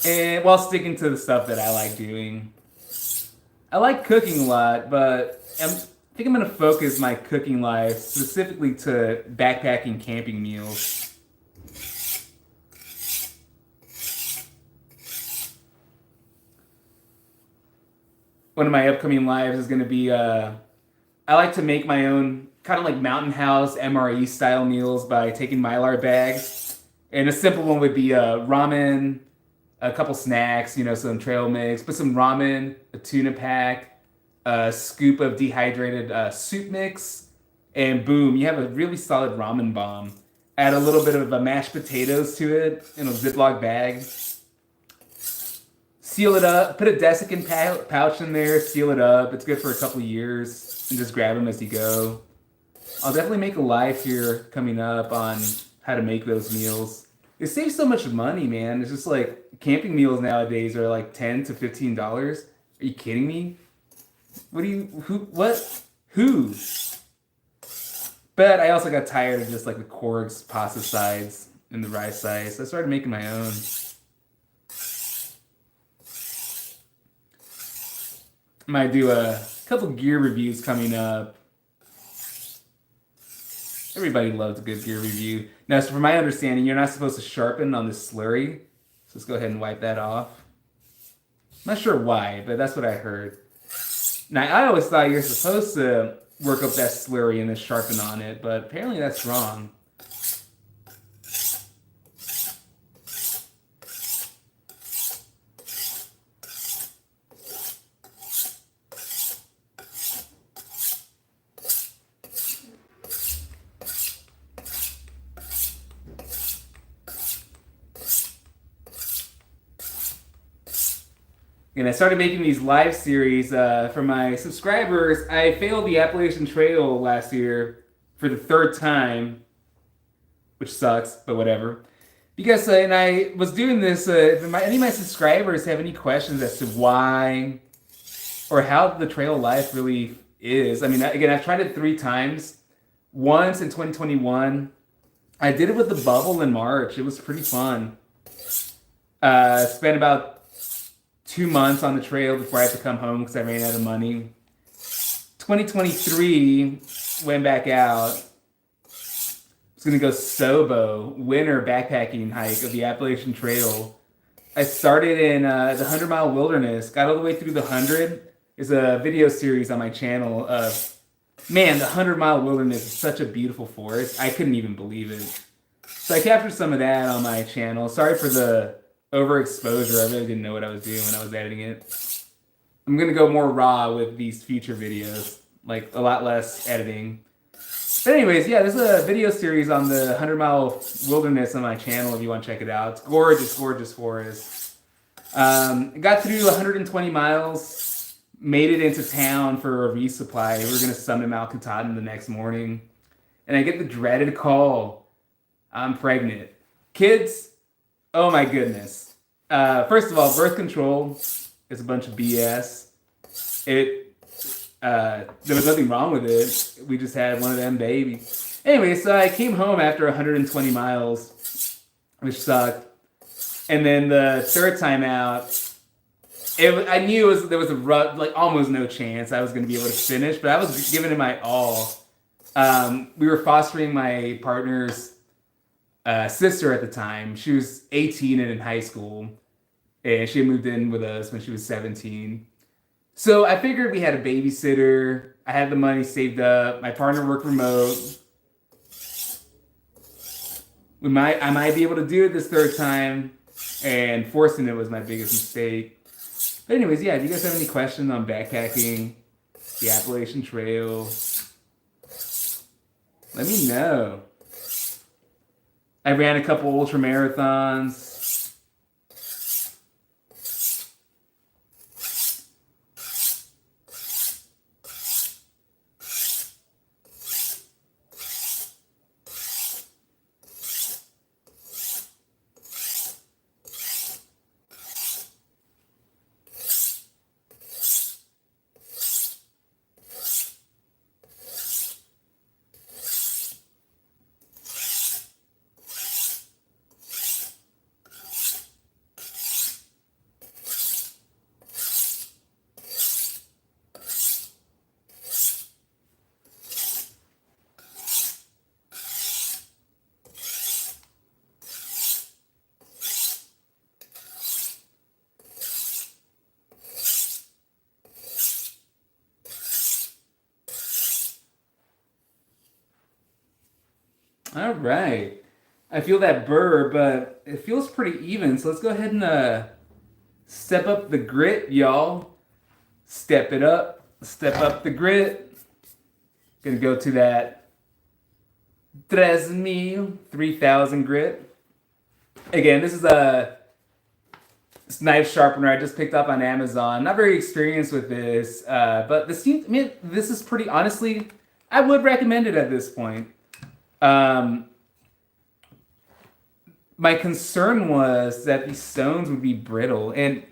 and while sticking to the stuff that I like doing. I like cooking a lot, but I think I'm gonna focus my cooking life specifically to backpacking camping meals. One of my upcoming lives is gonna be I like to make my own kind of like mountain house MRE style meals by taking Mylar bags. And a simple one would be ramen, a couple snacks, some trail mix, put some ramen, a tuna pack, a scoop of dehydrated soup mix, and boom, you have a really solid ramen bomb. Add a little bit of mashed potatoes to it in a Ziploc bag. Seal it up, put a desiccant pouch in there, seal it up. It's good for a couple years, and just grab them as you go. I'll definitely make a live here coming up on how to make those meals. It saves so much money, man. It's just like camping meals nowadays are like $10 to $15. Are you kidding me? Who? But I also got tired of just like the Korg's pasta sides and the rice sides, so I started making my own. Might do a couple gear reviews coming up. Everybody loves a good gear review. Now, so from my understanding, you're not supposed to sharpen on this slurry. So let's go ahead and wipe that off. I'm not sure why, but that's what I heard. Now, I always thought you're supposed to work up that slurry and then sharpen on it, but apparently that's wrong. And I started making these live series for my subscribers. I failed the Appalachian Trail last year for the third time, which sucks, but whatever. Because, and I was doing this, if any of my subscribers have any questions as to why or how the trail life really is. I mean, again, I've tried it 3 times. Once in 2021. I did it with the bubble in March. It was pretty fun. Spent about 2 months on the trail before I had to come home because I ran out of money. 2023, went back out. Was gonna go Sobo, winter backpacking hike of the Appalachian Trail. I started in the 100-mile wilderness, got all the way through the 100. There's a video series on my channel of, man, the 100-mile wilderness is such a beautiful forest. I couldn't even believe it. So I captured some of that on my channel. Sorry for the overexposure. I really didn't know what I was doing when I was editing it. I'm gonna go more raw with these future videos, like a lot less editing. But anyways, yeah, there's a video series on the 100-mile wilderness on my channel if you want to check it out. It's gorgeous, gorgeous forest. Got through 120 miles, made it into town for a resupply. We were gonna summit Mount Katahdin the next morning, and I get the dreaded call. I'm pregnant. Kids, oh my goodness. First of all, birth control is a bunch of BS. There was nothing wrong with it. We just had one of them babies. Anyway, so I came home after 120 miles, which sucked. And then the third time out, I knew there was almost no chance I was going to be able to finish, but I was giving it my all. We were fostering my partner's sister at the time. She was 18 and in high school, and she had moved in with us when she was 17. So I figured we had a babysitter. I had the money saved up. My partner worked remote. I might be able to do it this third time, and forcing it was my biggest mistake. But anyways, yeah, do you guys have any questions on backpacking, the Appalachian Trail? Let me know. I ran a couple ultra marathons. All right. I feel that burr, but it feels pretty even. So let's go ahead and step up the grit, y'all. Step it up. Step up the grit. Gonna go to that 3000 grit. Again, this is a knife sharpener I just picked up on Amazon. Not very experienced with this, but this seems, I mean, this is pretty, honestly, I would recommend it at this point. My concern was that these stones would be brittle. And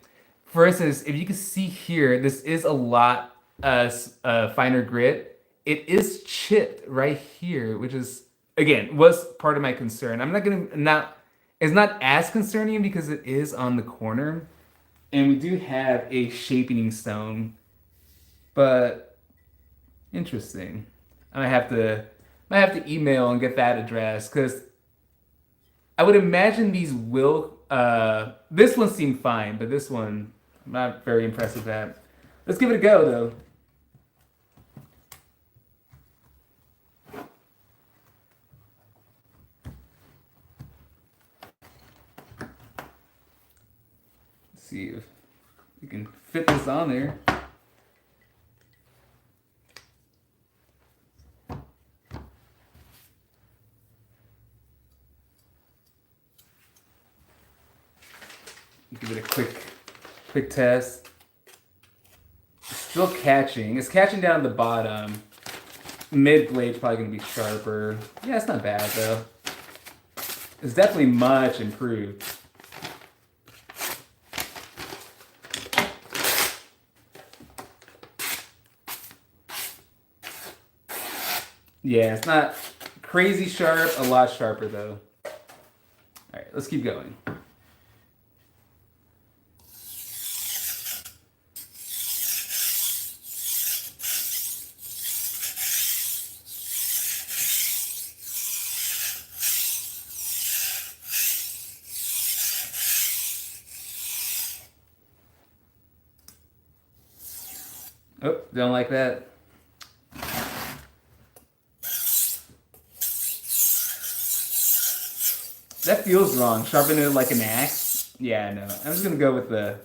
for instance, if you can see here, this is a lot finer grit. It is chipped right here, which is, again, was part of my concern. I'm not gonna, not, it's not as concerning because it is on the corner. And we do have a shaping stone, but interesting. I might have to email and get that addressed because I would imagine these will. This one seemed fine, but this one I'm not very impressed with that. Let's give it a go though. Let's see if we can fit this on there. Give it a quick test. Still catching. It's catching down at the bottom. Mid blade's probably gonna be sharper. Yeah, it's not bad though. It's definitely much improved. Yeah, it's not crazy sharp, a lot sharper though. Alright, let's keep going. Oh, don't like that. That feels wrong. Sharpening it like an axe. Yeah, no. I'm just gonna go with the.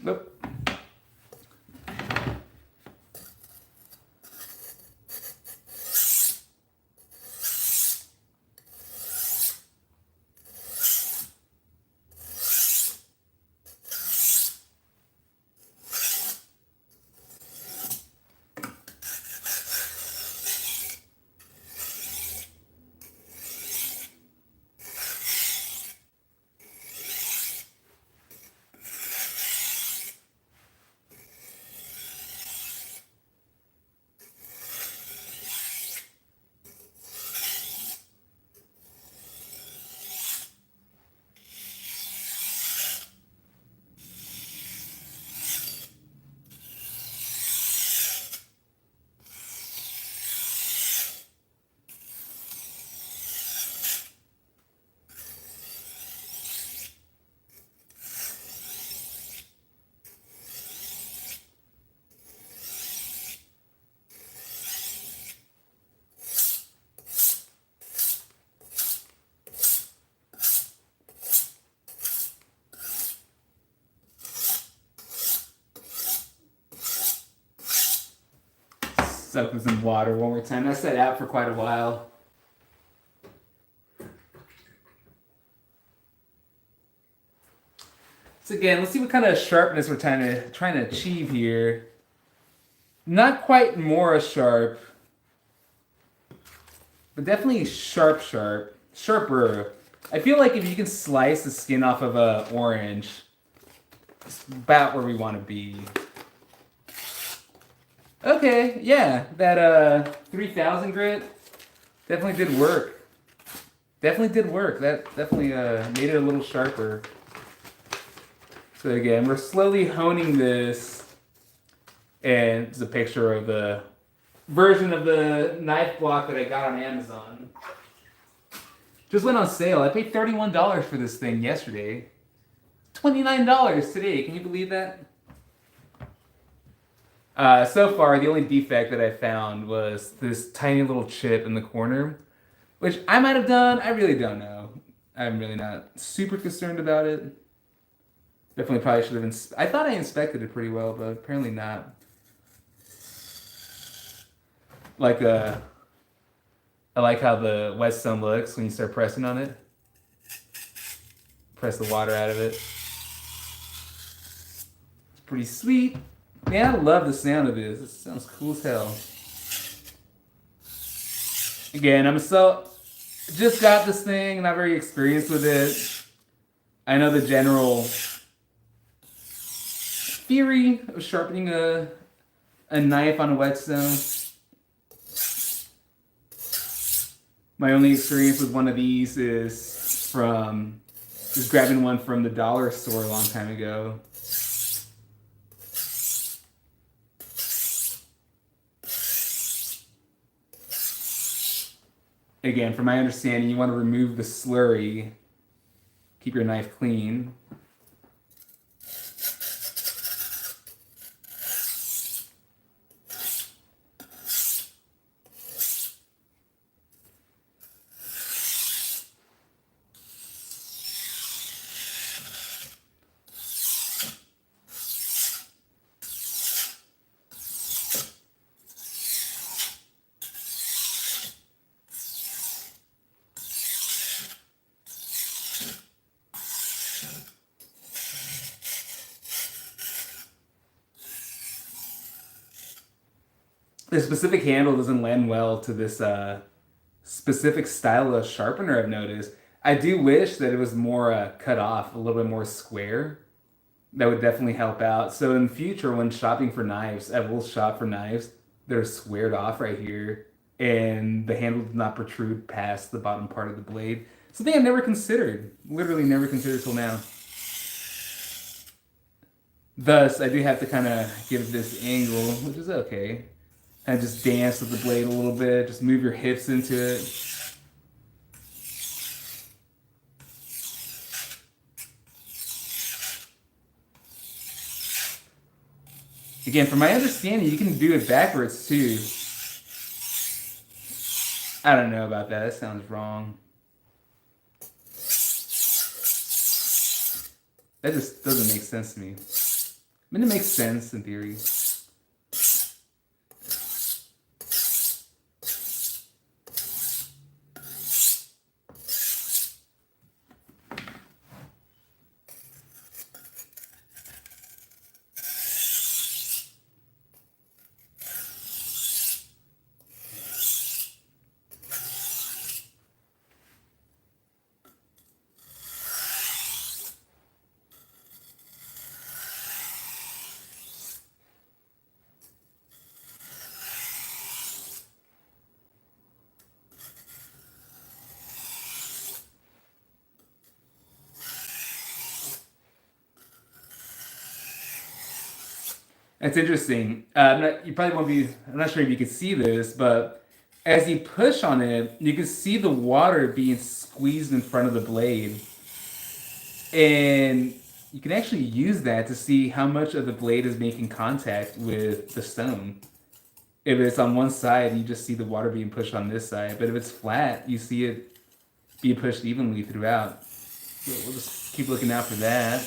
Nope. Soak this in water one more time. I set it out for quite a while. So again, let's see what kind of sharpness we're trying to achieve here. Not quite Mora sharp, but definitely sharper. I feel like if you can slice the skin off of a orange, it's about where we want to be. Okay, yeah, that 3000 grit definitely did work. That definitely made it a little sharper. So again, we're slowly honing this, and it's a picture of the version of the knife block that I got on Amazon. Just went on sale. I paid $31 for this thing yesterday. $29 today. Can you believe that? So far, the only defect that I found was this tiny little chip in the corner, which I might have done. I really don't know. I'm really not super concerned about it. Definitely probably should have I thought I inspected it pretty well, but apparently not. I like how the whetstone looks when you start pressing on it. Press the water out of it. It's pretty sweet. Man, I love the sound of this. It sounds cool as hell. Again, just got this thing, not very experienced with it. I know the general theory of sharpening a knife on a whetstone. My only experience with one of these is from just grabbing one from the dollar store a long time ago. Again, from my understanding, you want to remove the slurry, keep your knife clean. The specific handle doesn't lend well to this specific style of sharpener, I've noticed. I do wish that it was more cut off, a little bit more square. That would definitely help out. So in the future, when shopping for knives, I will shop for knives that are squared off right here, and the handle does not protrude past the bottom part of the blade. Something I've never considered, literally never considered till now. Thus, I do have to kind of give this angle, which is okay. And just dance with the blade a little bit. Just move your hips into it. Again, from my understanding, you can do it backwards too. I don't know about that. That sounds wrong. That just doesn't make sense to me. I mean, it makes sense in theory. That's interesting. You probably won't be. I'm not sure if you can see this, but as you push on it, you can see the water being squeezed in front of the blade, and you can actually use that to see how much of the blade is making contact with the stone. If it's on one side, you just see the water being pushed on this side, but if it's flat, you see it being pushed evenly throughout. So we'll just keep looking out for that.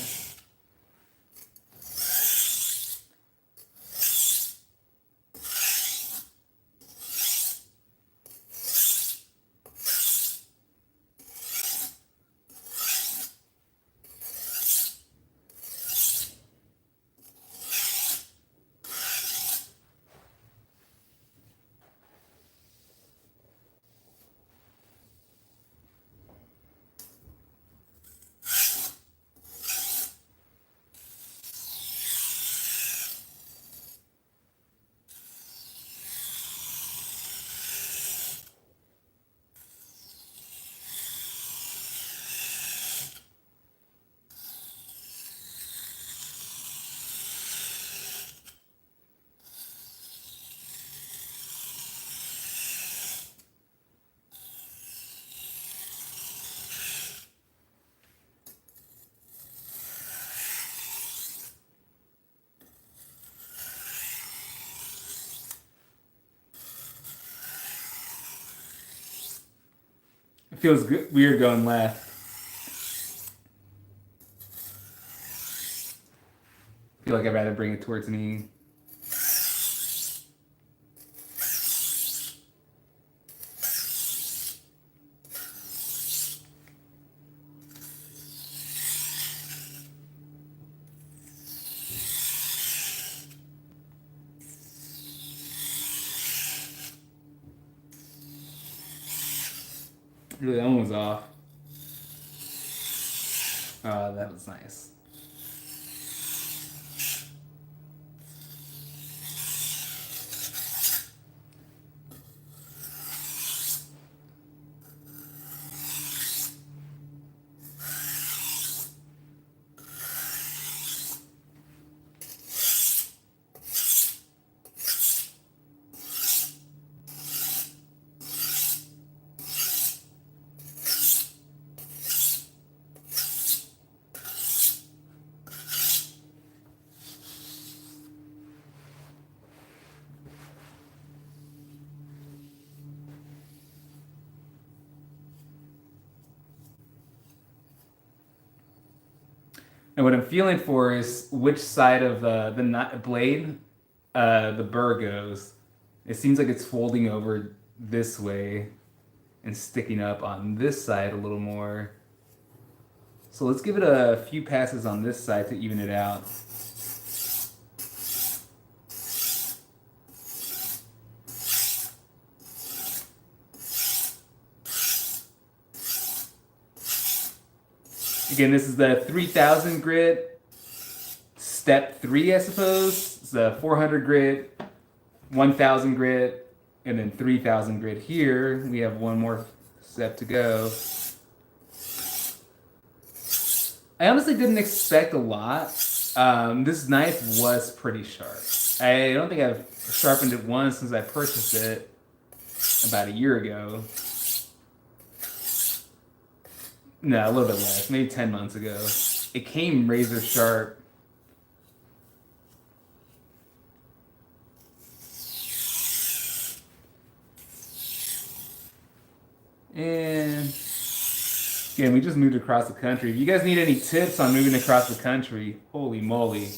It feels good, weird going left. I feel like I'd rather bring it towards me. Really, that one was off. Oh, that was nice. And what I'm feeling for is which side of the blade the burr goes. It seems like it's folding over this way and sticking up on this side a little more. So let's give it a few passes on this side to even it out. Again, this is the 3000 grit, step 3, I suppose. It's the 400 grit, 1000 grit, and then 3000 grit here. We have one more step to go. I honestly didn't expect a lot. This knife was pretty sharp. I don't think I've sharpened it once since I purchased it about a year ago. No, a little bit less, maybe 10 months ago. It came razor sharp. And again, we just moved across the country. If you guys need any tips on moving across the country, holy moly,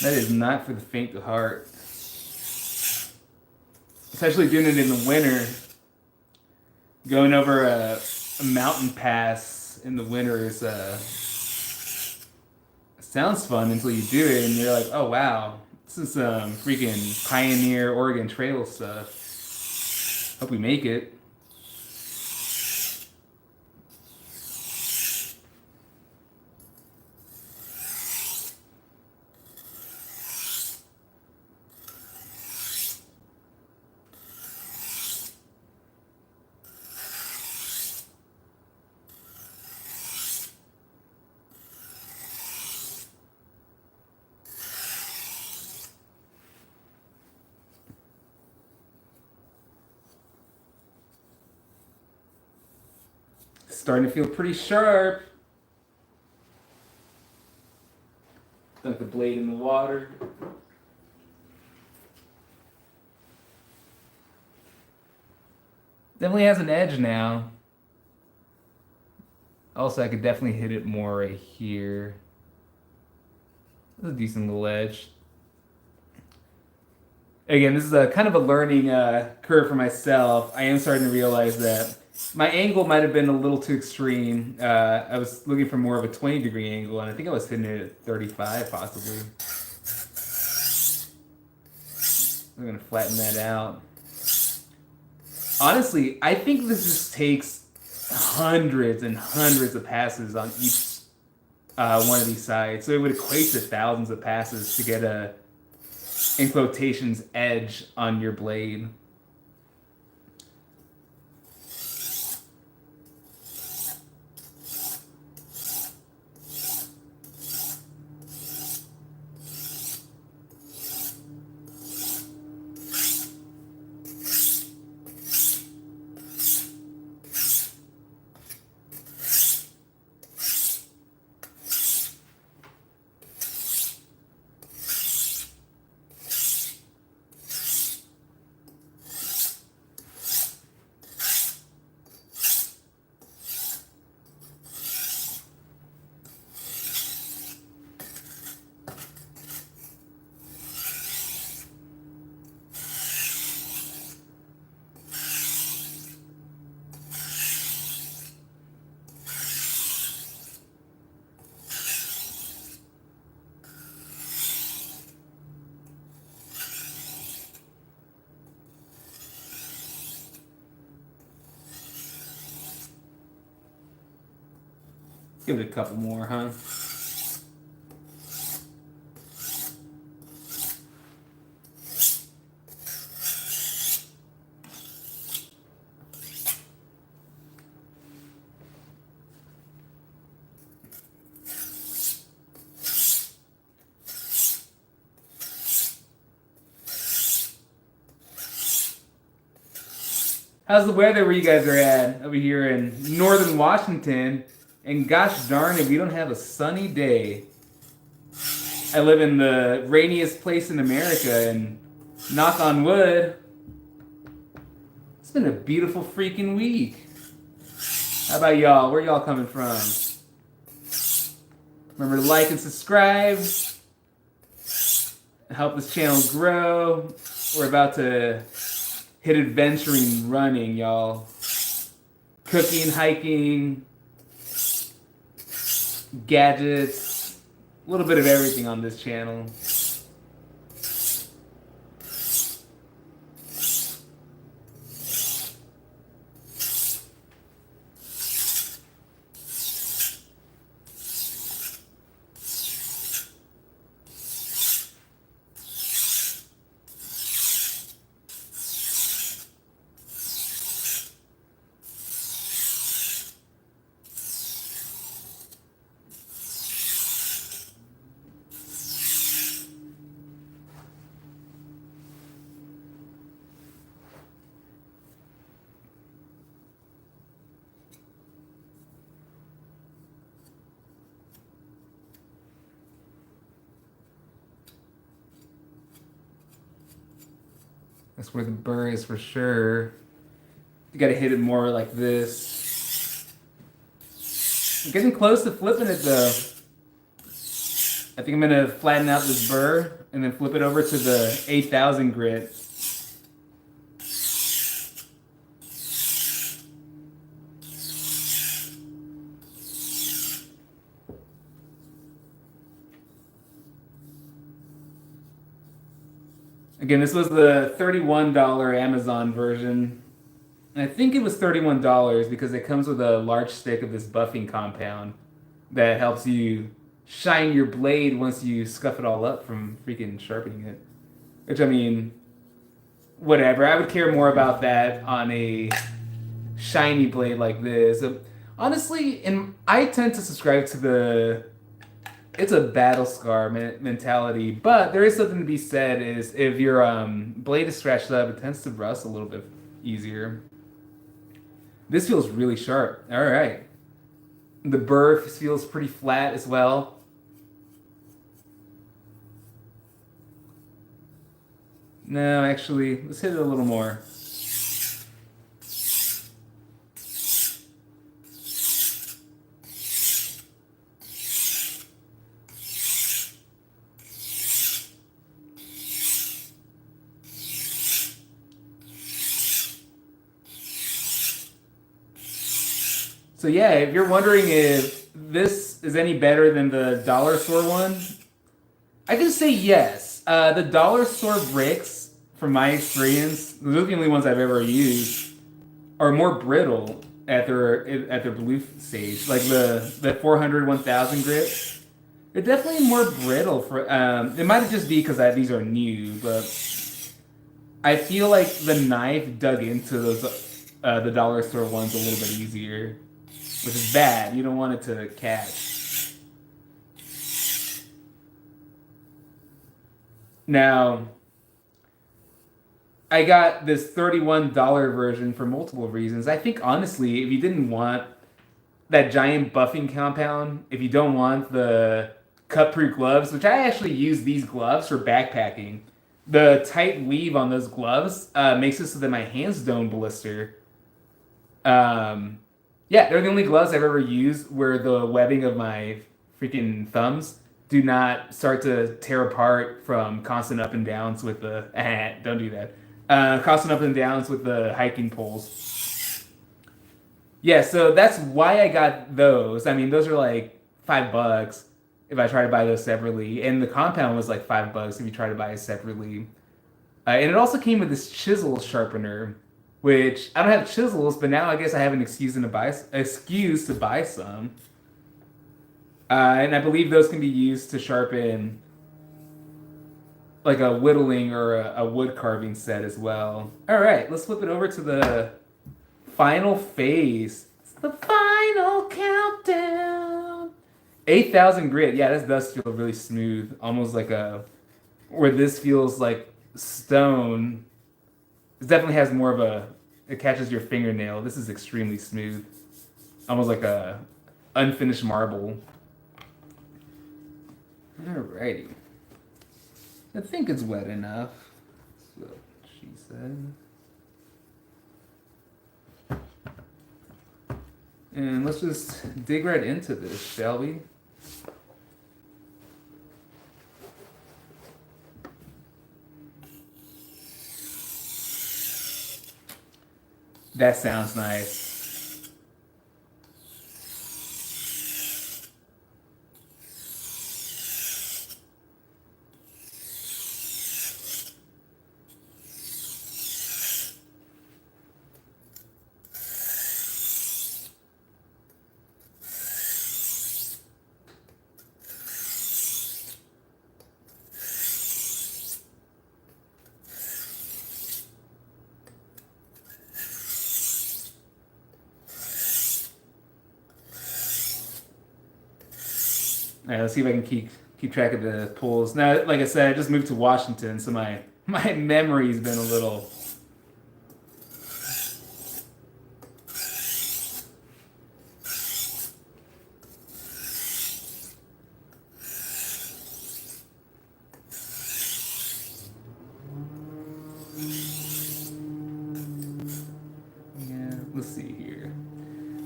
that is not for the faint of heart. Especially doing it in the winter. Going over a mountain pass in the winter is sounds fun until you do it and you're like, oh wow, this is some freaking pioneer Oregon Trail stuff. Hope we make it. Starting to feel pretty sharp. Dunk the blade in the water. Definitely has an edge now. Also, I could definitely hit it more right here. That's a decent little edge. Again, this is a kind of a learning curve for myself. I am starting to realize that my angle might have been a little too extreme. I was looking for more of a 20-degree angle, and I think I was hitting it at 35, possibly. I'm going to flatten that out. Honestly, I think this just takes hundreds and hundreds of passes on each one of these sides. So it would equate to thousands of passes to get a, in quotations, edge on your blade. Give it a couple more, huh? How's the weather where you guys are at over here in northern Washington? And gosh darn it, we don't have a sunny day. I live in the rainiest place in America, and knock on wood, it's been a beautiful freaking week. How about y'all? Where y'all coming from? Remember to like and subscribe. Help this channel grow. We're about to hit adventuring running, y'all. Cooking, hiking, gadgets, a little bit of everything on this channel. That's where the burr is for sure. You gotta hit it more like this. I'm getting close to flipping it though. I think I'm gonna flatten out this burr and then flip it over to the 8000 grit. Again, this was the $31 Amazon version. And I think it was $31 because it comes with a large stick of this buffing compound that helps you shine your blade once you scuff it all up from freaking sharpening it. Which, I mean, whatever. I would care more about that on a shiny blade like this. Honestly, I tend to subscribe to the it's a battle scar mentality, but there is something to be said is if your blade is scratched up, it tends to rust a little bit easier. This feels really sharp. All right. The burr feels pretty flat as well. No, actually, let's hit it a little more. So yeah, if you're wondering if this is any better than the dollar store one, I can say yes. The dollar store bricks, from my experience, those are the only ones I've ever used, are more brittle at their blue stage. Like the 400 1000 grit, they're definitely more brittle. For it might just be because these are new, but I feel like the knife dug into those the dollar store ones a little bit easier. Which is bad. You don't want it to catch. Now, I got this $31 version for multiple reasons. I think, honestly, if you didn't want that giant buffing compound, if you don't want the cut-proof gloves, which I actually use these gloves for backpacking, the tight weave on those gloves makes it so that my hands don't blister. Yeah, they're the only gloves I've ever used where the webbing of my freaking thumbs do not start to tear apart from constant up and downs with the... don't do that. Constant up and downs with the hiking poles. Yeah, so that's why I got those. I mean, those are like $5 if I try to buy those separately. And the compound was like $5 if you try to buy it separately. And it also came with this chisel sharpener, which I don't have chisels, but now I guess I have an excuse to buy some. And I believe those can be used to sharpen like a whittling or a wood carving set as well. All right, let's flip it over to the final phase. It's the final countdown. 8,000 grit. Yeah, this does feel really smooth. Almost like where this feels like stone. It definitely has more of it catches your fingernail. This is extremely smooth. Almost like a unfinished marble. Alrighty. I think it's wet enough. That's what she said. And let's just dig right into this, shall we? That sounds nice. All right, let's see if I can keep track of the pulls. Now, like I said, I just moved to Washington, so my memory's been a little. Yeah, let's see here.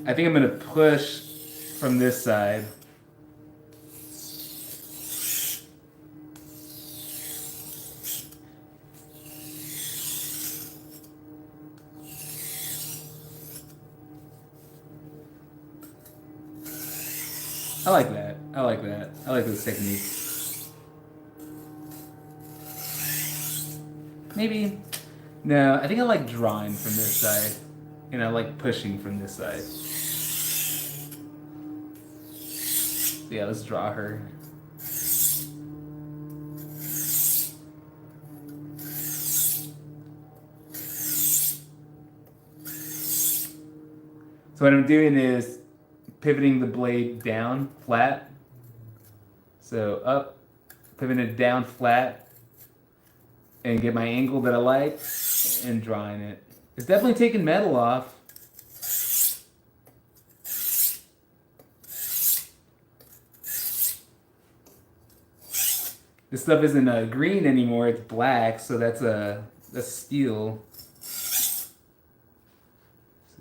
I think I'm gonna push from this side. I like that. I like that. I like this technique. Maybe. No, I think I like drawing from this side. And I like pushing from this side. So yeah, let's draw her. So what I'm doing is pivoting the blade down flat. So up, pivoting it down flat, and get my angle that I like, and drawing it. It's definitely taking metal off. This stuff isn't green anymore, it's black, so that's steel. So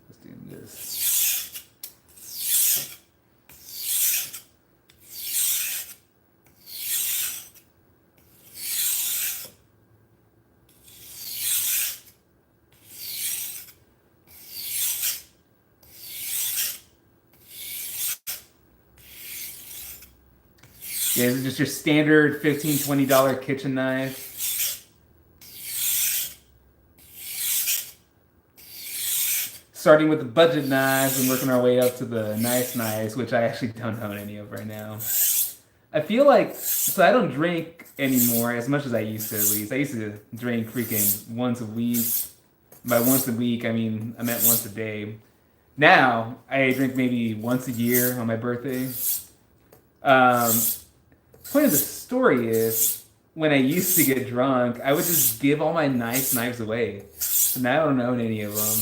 let's do this. Yeah, this is just your standard $15, $20 kitchen knife. Starting with the budget knives and working our way up to the nice knives, which I actually don't own any of right now. I feel like, so I don't drink anymore as much as I used to, at least. I used to drink freaking once a week. By once a week, I mean, I meant once a day. Now, I drink maybe once a year on my birthday. Point of the story is, when I used to get drunk, I would just give all my nice knives away. So now I don't own any of them.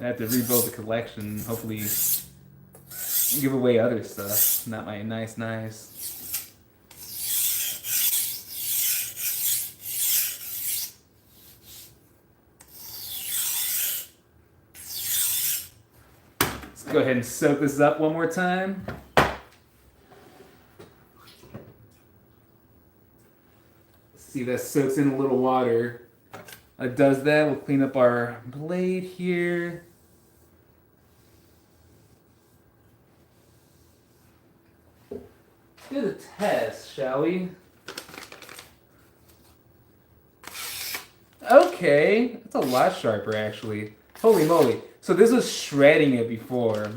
I have to rebuild the collection, hopefully give away other stuff, not my nice knives. Let's go ahead and soak this up one more time. See, that soaks in a little water. It does that. We'll clean up our blade here. Let's do the test, shall we? Okay, it's a lot sharper actually. Holy moly. So this was shredding it before.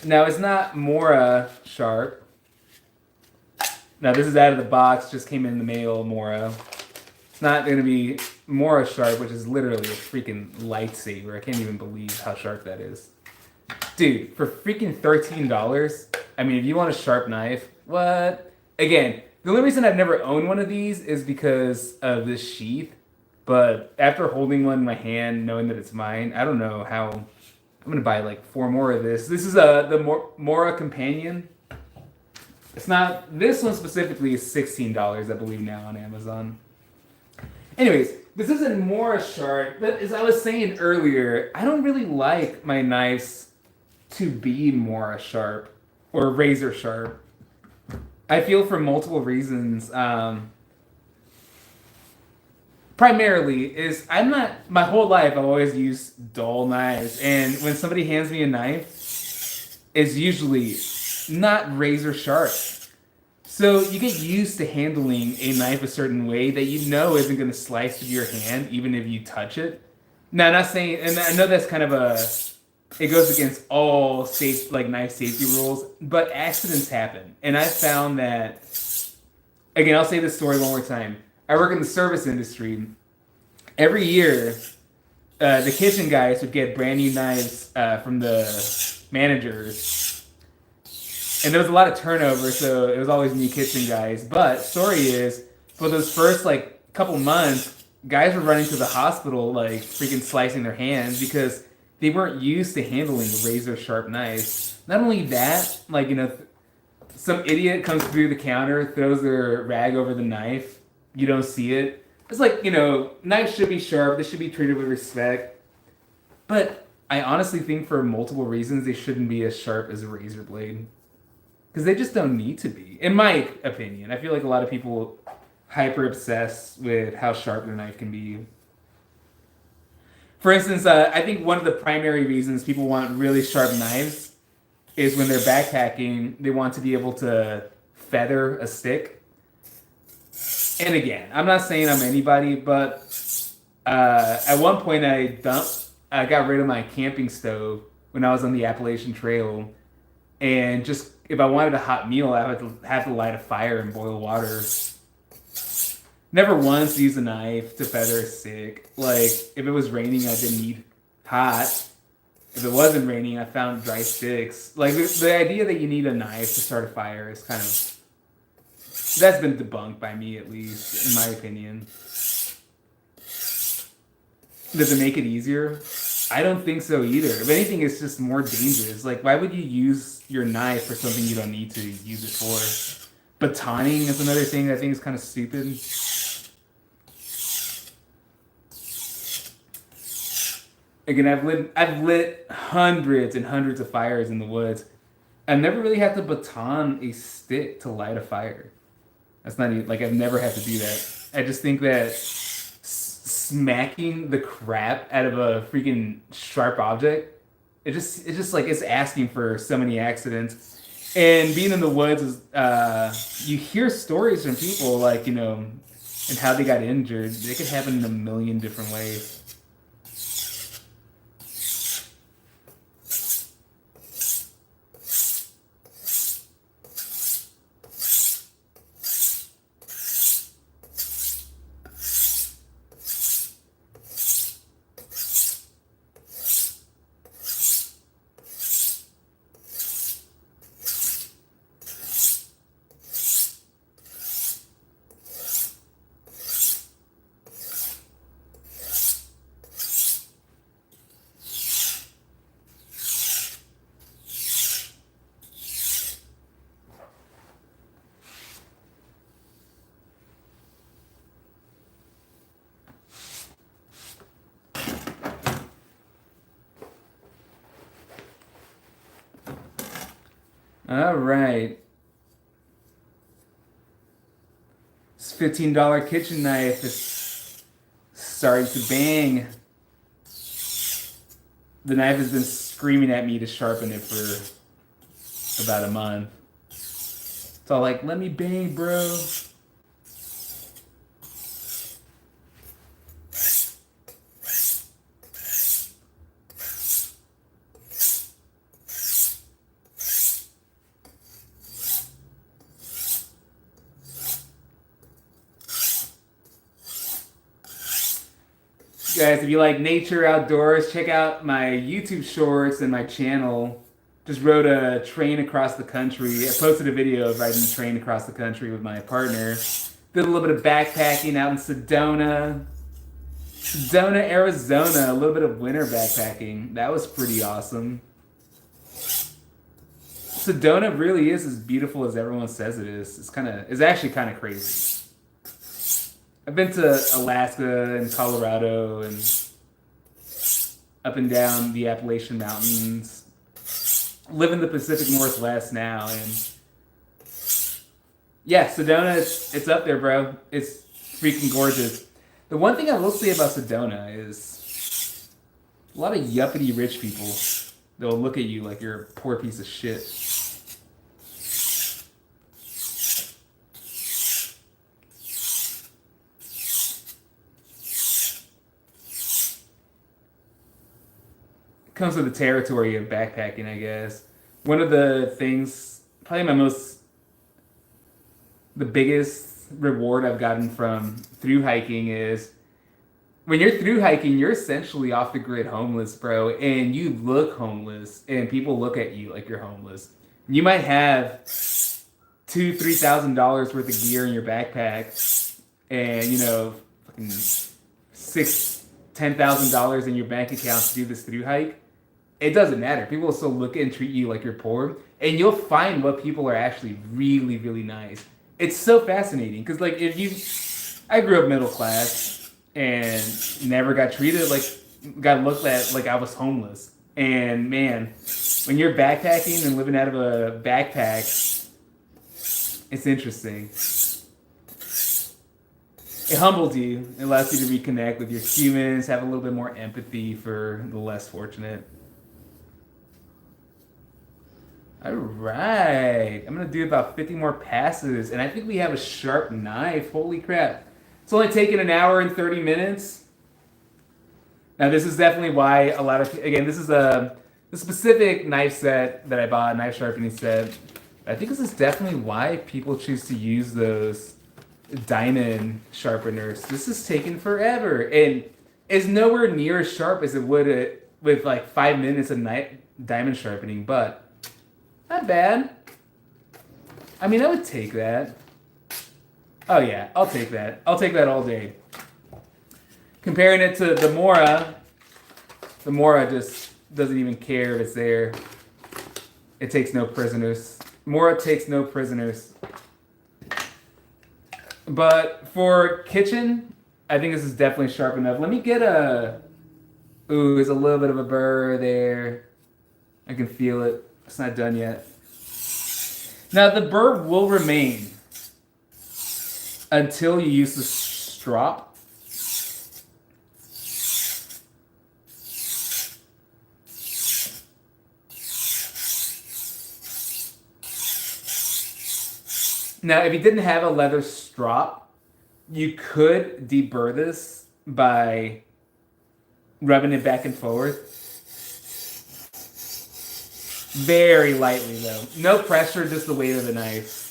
Now it's not Mora sharp. Now this is out of the box, just came in the mail, Mora. It's not going to be Mora sharp, which is literally a freaking lightsaber. I can't even believe how sharp that is. Dude, for freaking $13, I mean, if you want a sharp knife, what? Again, the only reason I've never owned one of these is because of this sheath. But after holding one in my hand, knowing that it's mine, I don't know how. I'm going to buy like 4 more of this. This is the Mora Companion. It's not, this one specifically is $16, I believe, now on Amazon. Anyways, this isn't Mora sharp, but as I was saying earlier, I don't really like my knives to be Mora sharp or razor sharp. I feel for multiple reasons. Primarily is my whole life I've always used dull knives, and when somebody hands me a knife, it's usually not razor sharp. So you get used to handling a knife a certain way that you know isn't going to slice through your hand even if you touch it. Now, I'm not saying, and I know that's kind of it goes against all knife safety rules, but accidents happen. And I found that, again, I'll say this story one more time. I work in the service industry. Every year, the kitchen guys would get brand new knives from the managers. And there was a lot of turnover, so it was always new kitchen guys. But story is, for those first couple months, guys were running to the hospital freaking slicing their hands because they weren't used to handling razor sharp knives. Not only that, some idiot comes through the counter, throws their rag over the knife. You don't see it. It's knives should be sharp. They should be treated with respect. But I honestly think for multiple reasons, they shouldn't be as sharp as a razor blade. Because they just don't need to be, in my opinion. I feel like a lot of people hyper obsess with how sharp their knife can be. For instance, I think one of the primary reasons people want really sharp knives is when they're backpacking, they want to be able to feather a stick. And again, I'm not saying I'm anybody, but at one point I got rid of my camping stove when I was on the Appalachian Trail. And just, if I wanted a hot meal, I would have to light a fire and boil water. Never once used a knife to feather a stick. If it was raining, I didn't need hot. If it wasn't raining, I found dry sticks. The idea that you need a knife to start a fire is kind of, that's been debunked by me, at least, in my opinion. Does it make it easier? I don't think so either. If anything, it's just more dangerous. Why would you use your knife for something you don't need to use it for? Batoning is another thing that I think is kind of stupid. Again, I've lit hundreds and hundreds of fires in the woods. I've never really had to baton a stick to light a fire. That's not even, I've never had to do that. I just think that smacking the crap out of a freaking sharp object, it's asking for so many accidents. And being in the woods is, you hear stories from people and how they got injured. It could happen in a million different ways. All right. This $15 kitchen knife is starting to bang. The knife has been screaming at me to sharpen it for about a month. It's all let me bang, bro. Guys, if you like nature, outdoors, check out my YouTube shorts and my channel. Just rode a train across the country. I posted a video of riding a train across the country with my partner. Did a little bit of backpacking out in Sedona, Arizona. A little bit of winter backpacking. That was pretty awesome. Sedona really is as beautiful as everyone says it is. It's actually kind of crazy. I've been to Alaska and Colorado and up and down the Appalachian Mountains. Live in the Pacific Northwest now, and yeah, Sedona, it's up there, bro. It's freaking gorgeous. The one thing I will say about Sedona is a lot of yuppity rich people. They'll look at you like you're a poor piece of shit. Comes with the territory of backpacking, I guess. One of the things, probably the biggest reward I've gotten from through hiking is when you're through hiking, you're essentially off the grid homeless, bro, and you look homeless, and people look at you like you're homeless. You might have $2,000-$3,000 worth of gear in your backpack, and fucking $10,000 in your bank account to do this through hike. It doesn't matter. People will still look and treat you like you're poor, and you'll find what people are actually really, really nice. It's so fascinating because, like, I grew up middle class and never got treated got looked at like I was homeless. And man, when you're backpacking and living out of a backpack, it's interesting. It humbles you. It allows you to reconnect with your humans, have a little bit more empathy for the less fortunate. All right, I'm gonna do about 50 more passes, and I think we have a sharp knife. Holy crap. It's only taken an hour and 30 minutes. Now this is definitely why this is a specific knife set that I bought, a knife sharpening set. I think this is definitely why people choose to use those diamond sharpeners. This is taking forever, and it's nowhere near as sharp as it would with like 5 minutes of diamond sharpening, but not bad. I mean, I would take that. Oh yeah, I'll take that. I'll take that all day. Comparing it to the Mora just doesn't even care if it's there. It takes no prisoners. Mora takes no prisoners. But for kitchen, I think this is definitely sharp enough. Let me get ooh, there's a little bit of a burr there. I can feel it. It's not done yet. Now the burr will remain until you use the strop. Now, if you didn't have a leather strop, you could deburr this by rubbing it back and forth. Very lightly, though. No pressure, just the weight of the knife.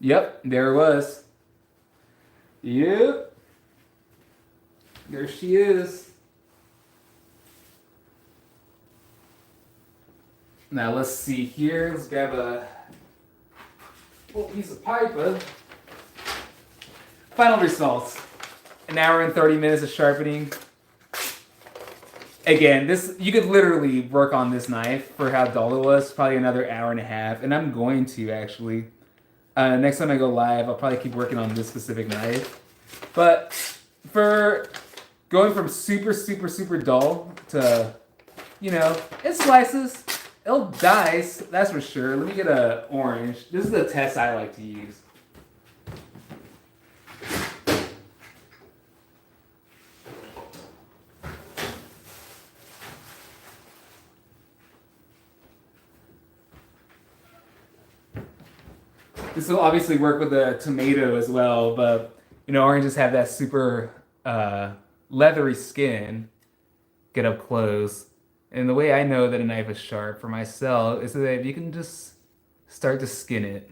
Yep, there it was. Yep. There she is. Now let's see here. Let's grab a little piece of paper. Final results. An hour and 30 minutes of sharpening. Again, you could literally work on this knife for how dull it was. Probably another hour and a half. And I'm going to actually. Next time I go live, I'll probably keep working on this specific knife. But for going from super, super, super dull to, it slices. It'll dice, that's for sure. Let me get an orange. This is the test I like to use. This will obviously work with the tomato as well, but oranges have that super leathery skin. Get up close. And the way I know that a knife is sharp for myself is that if you can just start to skin it.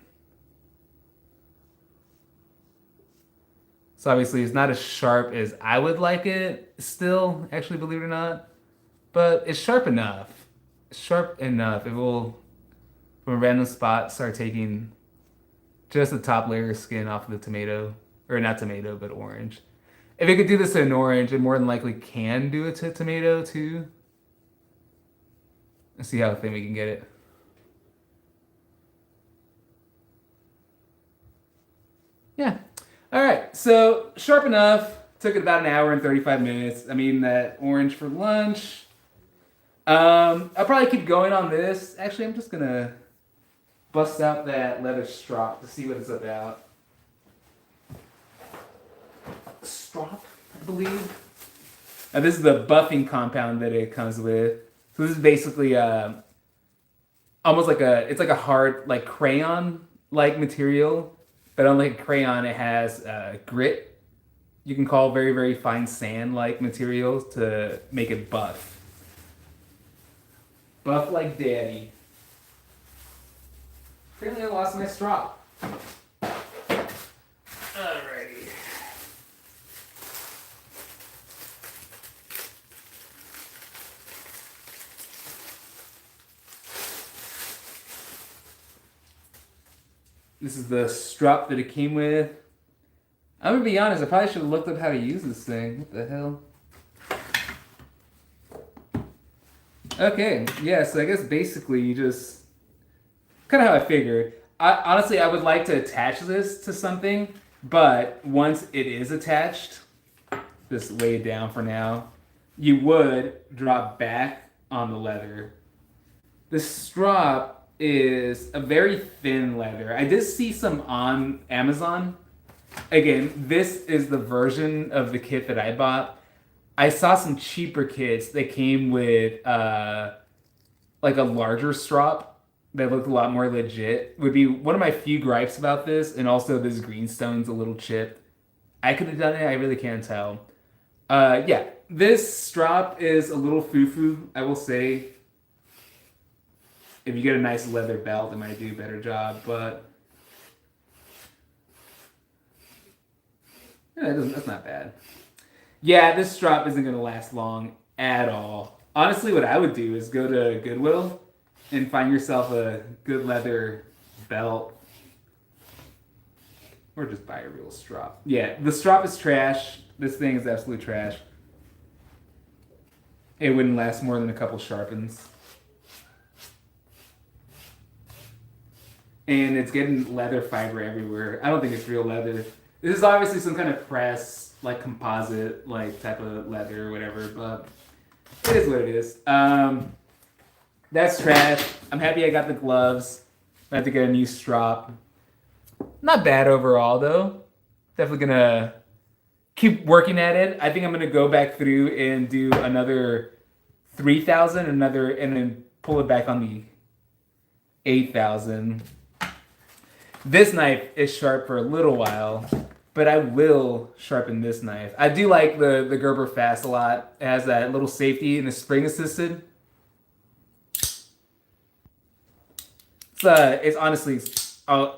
So obviously it's not as sharp as I would like it still, actually, believe it or not. But it's sharp enough. Sharp enough. It will, from a random spot, start taking just the top layer of skin off of the tomato. Or not tomato, but orange. If it could do this to an orange, it more than likely can do it to a tomato too. Let's see how thin we can get it. Yeah. All right. So sharp enough. Took it about an hour and 35 minutes. I mean, that orange for lunch. I'll probably keep going on this. Actually, I'm just gonna bust out that leather strop to see what it's about. Strop, I believe. Now, this is the buffing compound that it comes with. So this is basically almost like it's like a hard, like crayon like material, but unlike crayon, it has grit. You can call very, very fine sand like materials to make it buff. Buff like daddy. Apparently I lost my strop. Alrighty. This is the strop that it came with. I'm gonna be honest, I probably should have looked up how to use this thing. What the hell? Okay, yeah, so I guess basically you just... Kind of how I figured. Honestly, I would like to attach this to something, but once it is attached, just lay it down for now, you would drop back on the leather. The strop is a very thin leather. I did see some on Amazon. Again, this is the version of the kit that I bought. I saw some cheaper kits that came with like a larger strop that looked a lot more legit. Would be one of my few gripes about this, and also this greenstone's a little chipped. I could have done it, I really can't tell. Yeah, this strop is a little foo-foo, I will say. If you get a nice leather belt, it might do a better job, but yeah, that's not bad. Yeah, this strop isn't going to last long at all. Honestly, what I would do is go to Goodwill and find yourself a good leather belt. Or just buy a real strop. Yeah, the strop is trash. This thing is absolute trash. It wouldn't last more than a couple sharpens. And it's getting leather fiber everywhere. I don't think it's real leather. This is obviously some kind of press, like composite, like type of leather or whatever, but it is what it is. That's trash. I'm happy I got the gloves. I have to get a new strop. Not bad overall, though. Definitely gonna keep working at it. I think I'm gonna go back through and do another 3,000, and then pull it back on the 8,000. This knife is sharp for a little while, but I will sharpen this knife. I do like the Gerber Fast a lot. It has that little safety and the spring assisted. It's honestly,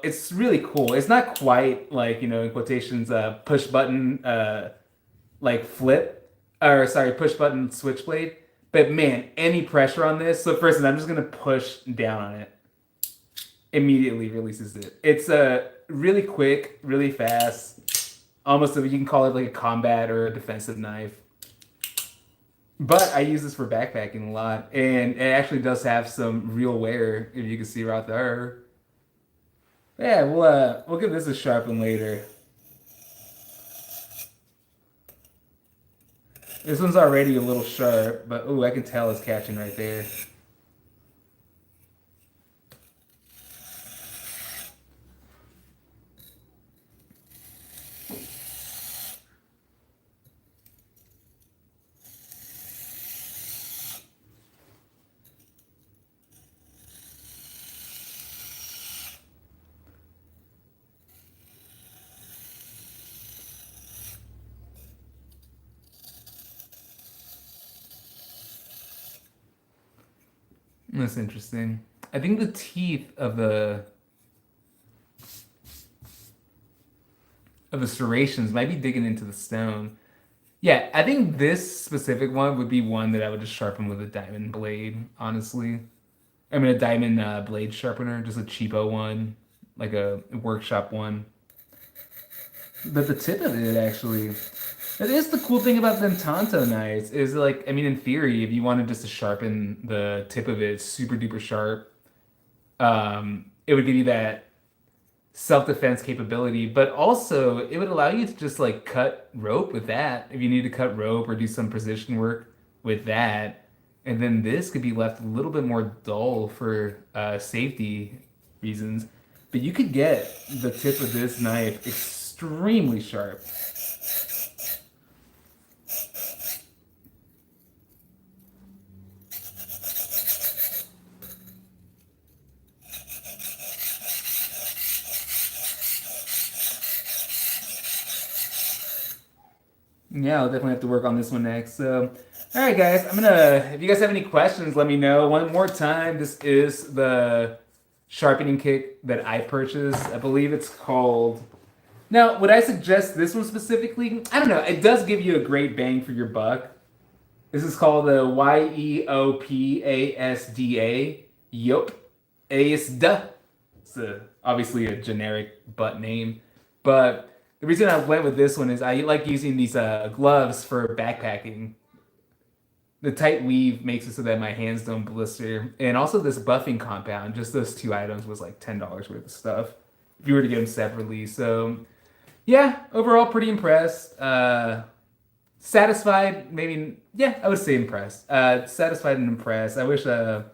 it's really cool. It's not quite like, in quotations, push button, like flip, or sorry, push button switchblade. But man, any pressure on this. So first, I'm just gonna push down on it. Immediately releases it. It's really quick, really fast. Almost, you can call it like a combat or a defensive knife. But I use this for backpacking a lot, and it actually does have some real wear, if you can see right there. Yeah, we'll give this a sharpen later. This one's already a little sharp, but ooh, I can tell it's catching right there. That's interesting. I think the teeth of the serrations might be digging into the stone. Yeah, I think this specific one would be one that I would just sharpen with a diamond blade, honestly. I mean, a diamond blade sharpener, just a cheapo one, like a workshop one. But the tip of it, actually, that is the cool thing about them Tonto knives, is like, I mean, in theory, if you wanted just to sharpen the tip of it super duper sharp, it would give you that self-defense capability, but also it would allow you to just like cut rope with that if you need to cut rope or do some precision work with that. And then this could be left a little bit more dull for safety reasons. But you could get the tip of this knife extremely sharp. Yeah, I'll definitely have to work on this one next. So, all right, guys, if you guys have any questions, let me know. One more time, this is the sharpening kit that I purchased. I believe it's called. Now, would I suggest this one specifically? I don't know. It does give you a great bang for your buck. This is called the YEOPASDA. Yup. ASDA. Obviously a generic butt name. But the reason I went with this one is I like using these gloves for backpacking. The tight weave makes it so that my hands don't blister. And also this buffing compound, just those two items was like $10 worth of stuff if you were to get them separately. So yeah, overall pretty impressed. Satisfied, maybe, yeah, I would say impressed. Satisfied and impressed. I wish the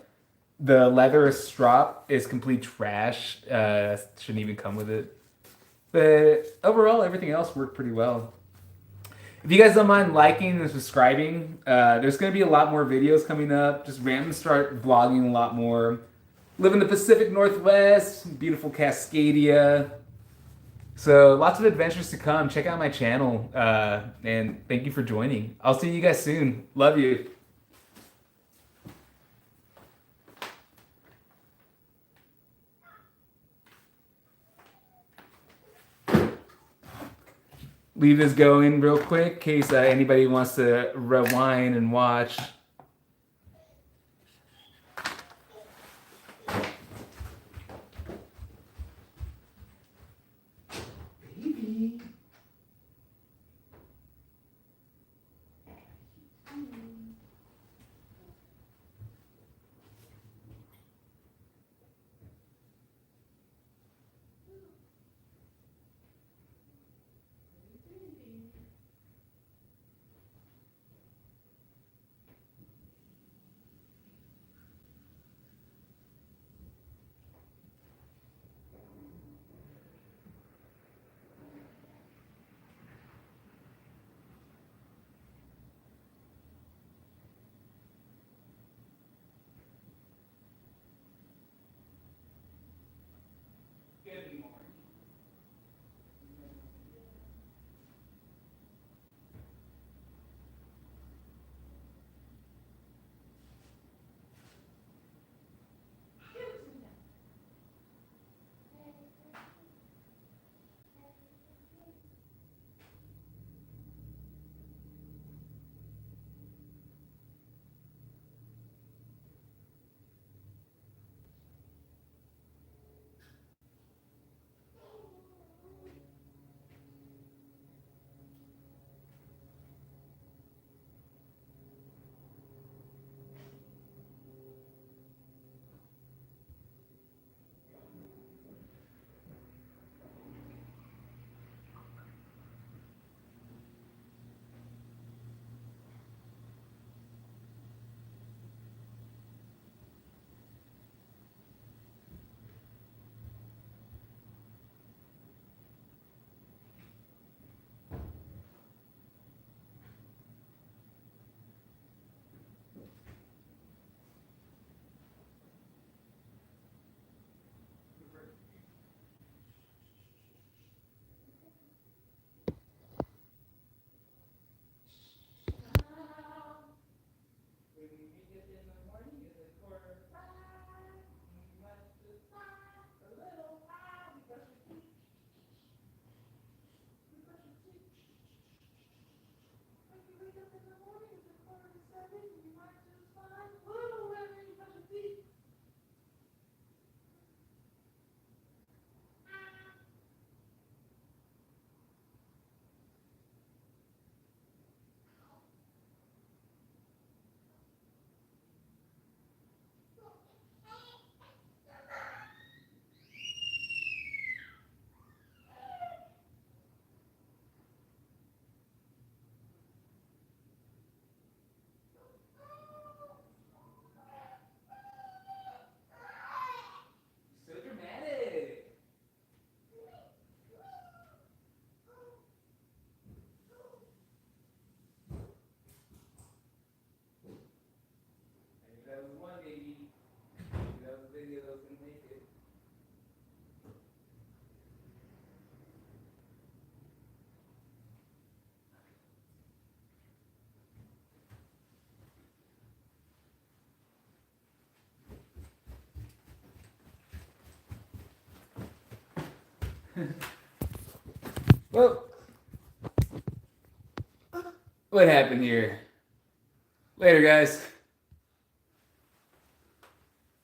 leather strop is complete trash. Shouldn't even come with it. But overall, everything else worked pretty well. If you guys don't mind liking and subscribing, there's going to be a lot more videos coming up. Just random start vlogging a lot more. Live in the Pacific Northwest, beautiful Cascadia. So lots of adventures to come. Check out my channel, and thank you for joining. I'll see you guys soon. Love you. Leave this going real quick in case anybody wants to rewind and watch. Baby. Well, what happened here? Later, guys.